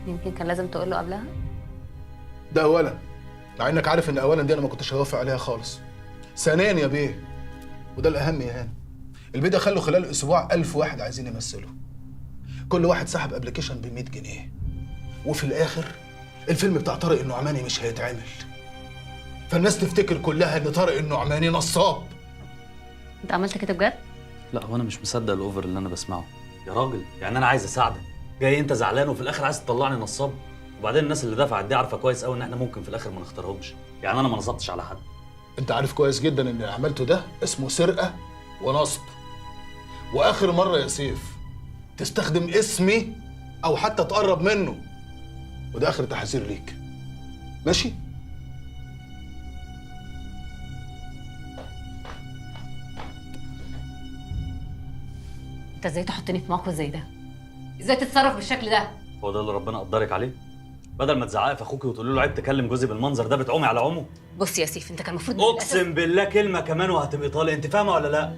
يمكن كان لازم تقول له قبلها. ده اولا، مع انك عارف ان اولا دي انا ما كنتش هوافق عليها خالص. ثانيا يا بيه، وده الاهم يا هاني، البيه ده خلوا خلال اسبوع 1000 واحد عايزين يمثلوا. كل واحد سحب ابلكيشن ب 100 جنيه. وفي الاخر الفيلم بتاع طارق النعماني مش هيتعمل. فالناس تفتكر كلها ان طارق النعماني نصاب. انت عملت كده بجد؟ لا هو انا مش مصدق الاوفر اللي انا بسمعه. يا راجل يعني انا عايز اساعدك، جاي انت زعلان وفي الاخر عايز تطلعني نصاب؟ وبعدين الناس اللي دفعت دي عارفه كويس قوي ان احنا ممكن في الاخر ما نختارهمش. يعني انا ما نصبتش على حد. انت عارف كويس جدا ان اللي عملته ده اسمه سرقه ونصب. واخر مره يا سيف تستخدم اسمي او حتى تقرب منه، وده اخر تحذير ليك. ماشي؟ انت ازاي تحطني في موقف زي ده؟ ازاي تتصرف بالشكل ده؟ هو ده اللي ربنا قدرك عليه؟ بدل ما تزعقي في اخوكي وتقولي له عيب تكلم جوزي بالمنظر ده، بتعومي على عمه. بص يا سيف، انت كان المفروض اقسم بالله كلمه كمان وهتبقي طالق. انت فاهمه ولا لا؟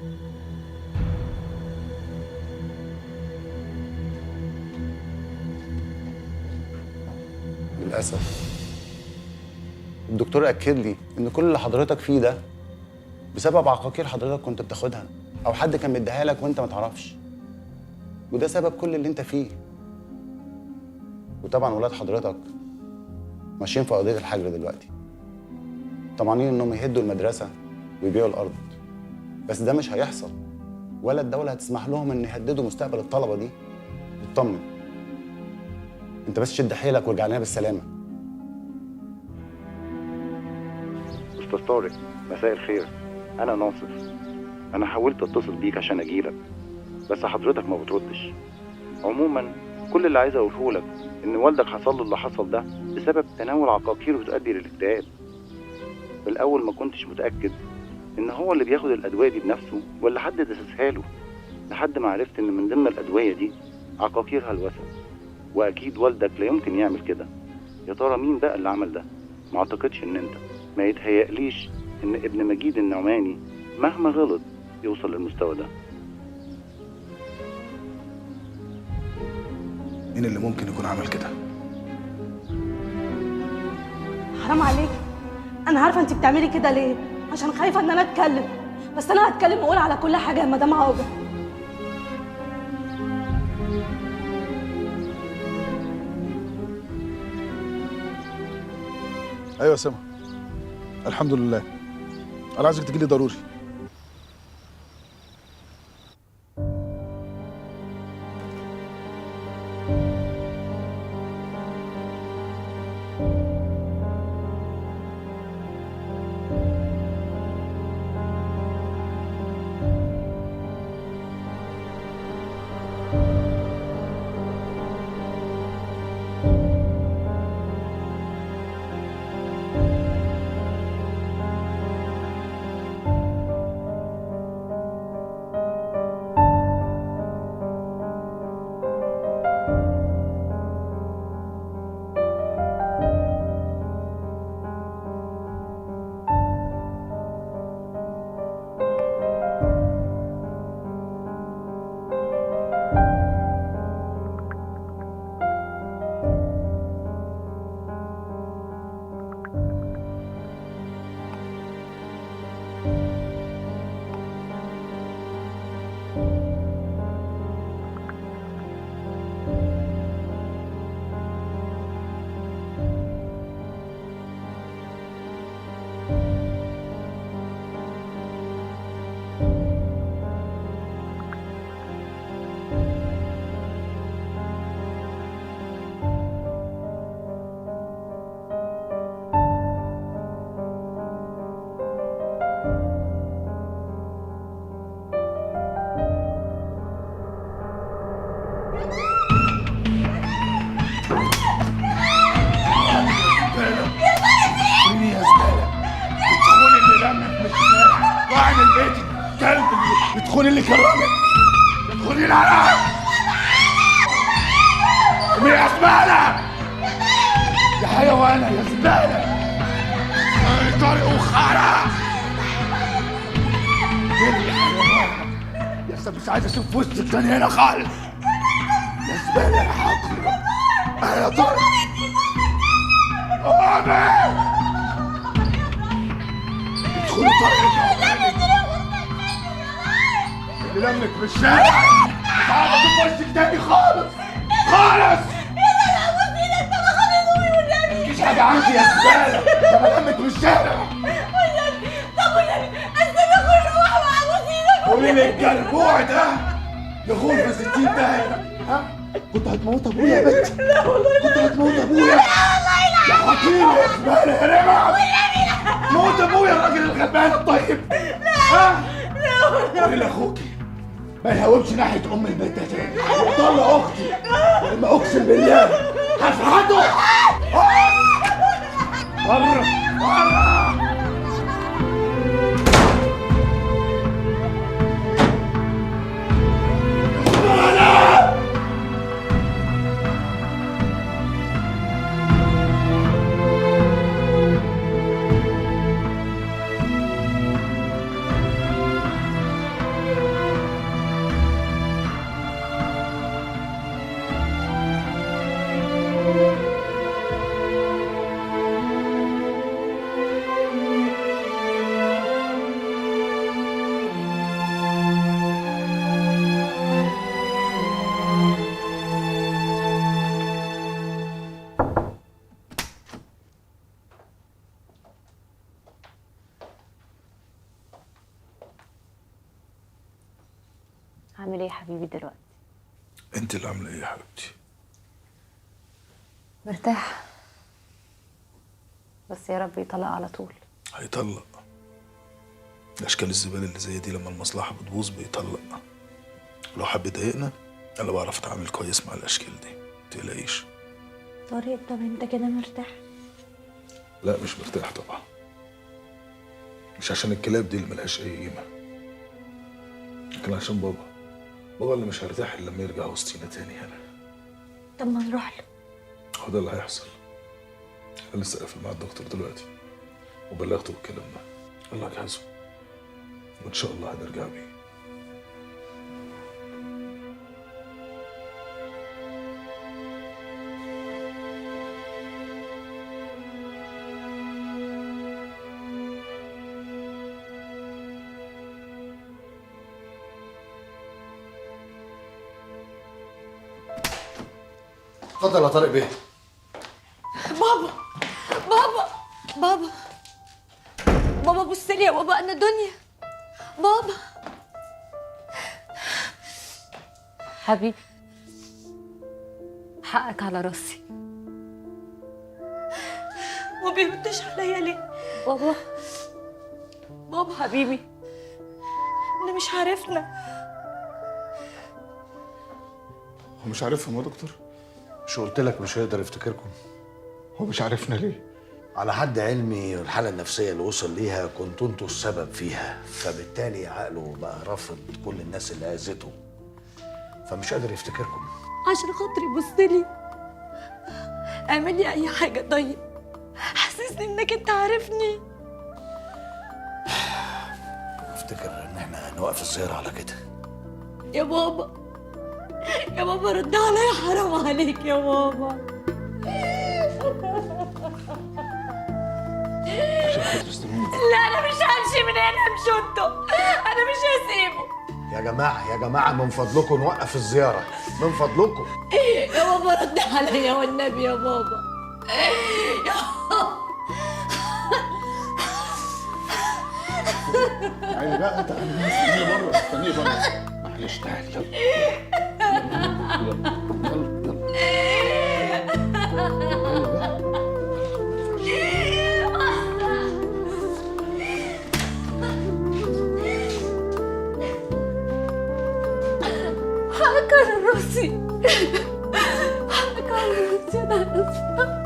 للأسف الدكتور أكد لي إن كل اللي حضرتك فيه ده بسبب عقاقير حضرتك كنت بتاخدها أو حد كان مديها لك وأنت ما تعرفش، وده سبب كل اللي أنت فيه. وطبعا ولاد حضرتك ماشيين في قضية الحجر دلوقتي، طمعانين إنهم يهدوا المدرسة ويبيعوا الأرض، بس ده مش هيحصل ولا الدولة هتسمح لهم إن يهددوا مستقبل الطلبة دي. اطمن انت، بس شد حيلك وارجع لنا بالسلامه. استاذ طارق، مساء الخير. انا ناصف. انا حاولت اتصل بيك عشان اجيلك بس حضرتك ما بتردش. عموما كل اللي عايز اقوله لك ان والدك حصل له اللي حصل ده بسبب تناول عقاقير بتؤدي للاكتئاب. في الاول ما كنتش متاكد ان هو اللي بياخد الادويه دي بنفسه ولا حد دسسها له، لحد ما عرفت ان من ضمن الادويه دي عقاقير هلوسه، واكيد والدك لا يمكن يعمل كده. يا ترى مين بقى اللي عمل ده؟ ما اعتقدش ان انت. ما يتهيأليش ان ابن مجيد النعماني مهما غلط يوصل للمستوى ده. مين اللي ممكن يكون عمل كده؟ حرام عليك، انا عارفه انت بتعملي كده ليه، عشان خايفه ان انا اتكلم، بس انا هتكلم واقول على كل حاجه يا مدام عوجه. ايوه يا سما، الحمد لله. انا عايزك تجيلي ضروري. ادخلي اللي كرمك، ادخلي العراق. قومي يا زبالة، يا حيوانة يا زبالة، طارق وخارة. يا حيوانة يا سيدي، مش عايز اشوف وسطك تاني هنا خالص يا زبالة يا حقيرة. يا طارق قومي، ادخلي طارق اللي لمك في الشارع. مش عارف اشوف وشك تاني خالص خالص. يا ابوس ايدك، طب خدوني والنبي. مفيش حاجة عندي يا زبالة، ده لمك في الشارع. والنبي، طب والنبي استنى اخويا يروح مع ابوس ايدك. قولي لي الجربوع ده يغور في 60 داهية. ها؟ كنت هتموت ابويا يا بنتي؟ لا والله كنت هتموت ابويا؟ لا والله لا. يا حقيرة يا زبالة يا رمع. والنبي لا. موت ابويا الراجل الغلبان الطيب. ها؟ لا والله. قولي لاخوكي ما يهوبش ناحية ام البيت ده تاني. طلع اختي لما اقسم بالله هفحته. بره بره. عامل ايه يا حبيبي دلوقتي؟ انت اللي عامله ايه يا حبيبتي؟ مرتاح، بس يا رب يطلق على طول. هيطلق. الاشكال الزباله اللي زي دي لما المصلحه بتبوظ بيطلق. ولو حب يضايقنا انا بعرف اتعامل كويس مع الاشكال دي، متقلقيش. طارق، طب انت كده مرتاح؟ لا مش مرتاح طبعا. مش عشان الكلاب دي اللي ملهاش اي قيمه، لكن عشان بابا اللي مش هيرتاح الا لما يرجع وسطينا تاني هنا. طب ما نروح له. هو ده اللي هيحصل. انا لسه قافل مع الدكتور دلوقتي وبلغته بالكلام ده، قال لك جهزه وان شاء الله هنرجع بيه. اتفضل يا طارق بيه. بابا بابا بابا بابا بص لي يا بابا، انا دنيا. بابا حبيبي حقك على راسي. ما بيردش عليا ليه؟ بابا بابا حبيبي انا مش عارفنا. هو مش عارفهم يا دكتور؟ مش قلت لك مش هيقدر يفتكركم؟ هو مش عارفنا ليه؟ على حد علمي الحالة النفسية اللي وصل ليها كنتوا انتوا السبب فيها، فبالتالي عقله بقى رافض كل الناس اللي اذته، فمش قادر يفتكركم. عشان خاطري بص لي، اعمل لي اي حاجه طيب، حسسني انك انت عارفني. افتكر ان احنا نوقف الزيارة على كده. يا بابا يا بابا رد عليا، حرام عليك يا بابا. لا انا مش همشي من هنا، مش انتوا، انا مش هسيبه. يا جماعة من فضلكم نوقف الزيارة، من فضلكم. يا بابا رد عليا والنبي يا بابا. يا تعالي بقى، تعالي استني بره، استني بره. معلش تعالي يلا. حقك على راسي، حقك على راسي، انا اسفه.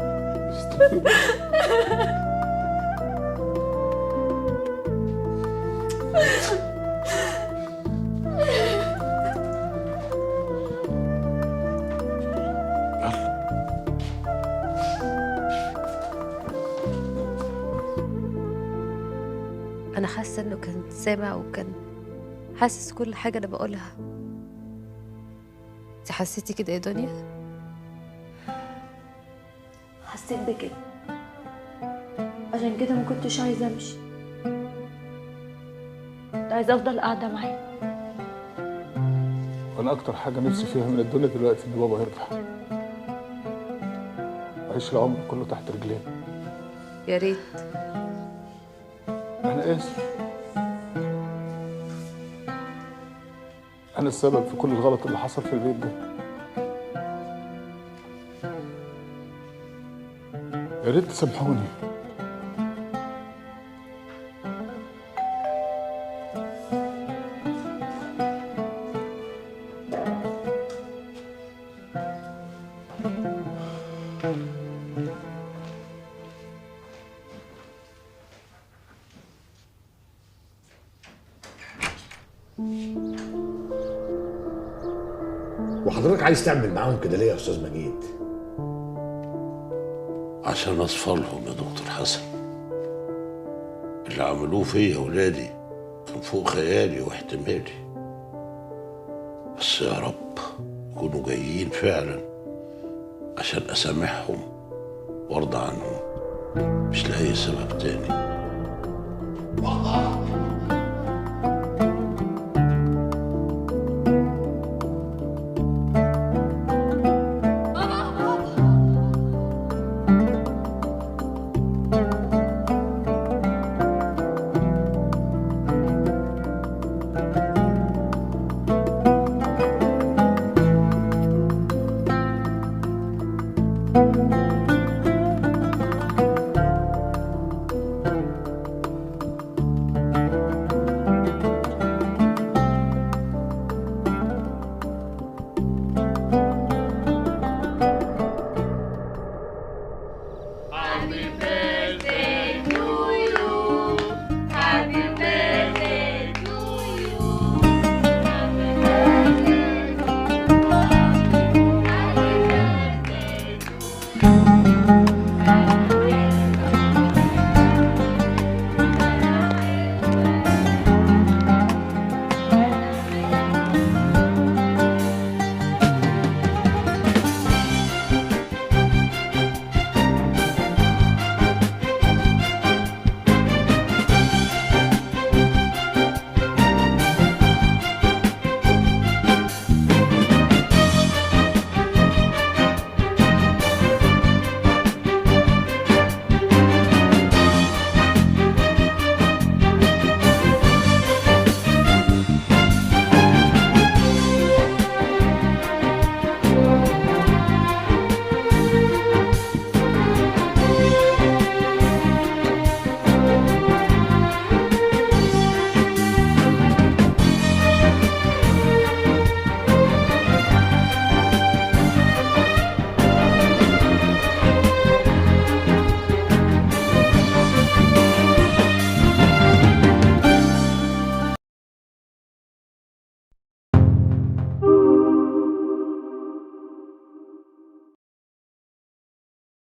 أنا حاسة إنه كان سامع وكان حاسس كل حاجة أنا بقولها. أنت حسيتي كده يا دنيا؟ حسيت بكده، عشان كده ما كنتش عايزة أمشي، كنت عايزة أفضل قاعدة معاه. أنا أكتر حاجة نفسي فيها من الدنيا دلوقتي إن بابا يرجع، أعيش العمر كله تحت رجليه. يا ريت. أنا آسف، أنا السبب في كل الغلط اللي حصل في البيت ده. يا ريت تسامحوني. وحضرتك عايز تعمل معاهم كده ليه يا استاذ مجيد؟ عشان اصفالهم يا دكتور حسن. اللي عملوه فيا ولادي كان فوق خيالي واحتمالي، بس يا رب يكونوا جايين فعلا عشان اسامحهم وارضى عنهم، مش لاي سبب تاني.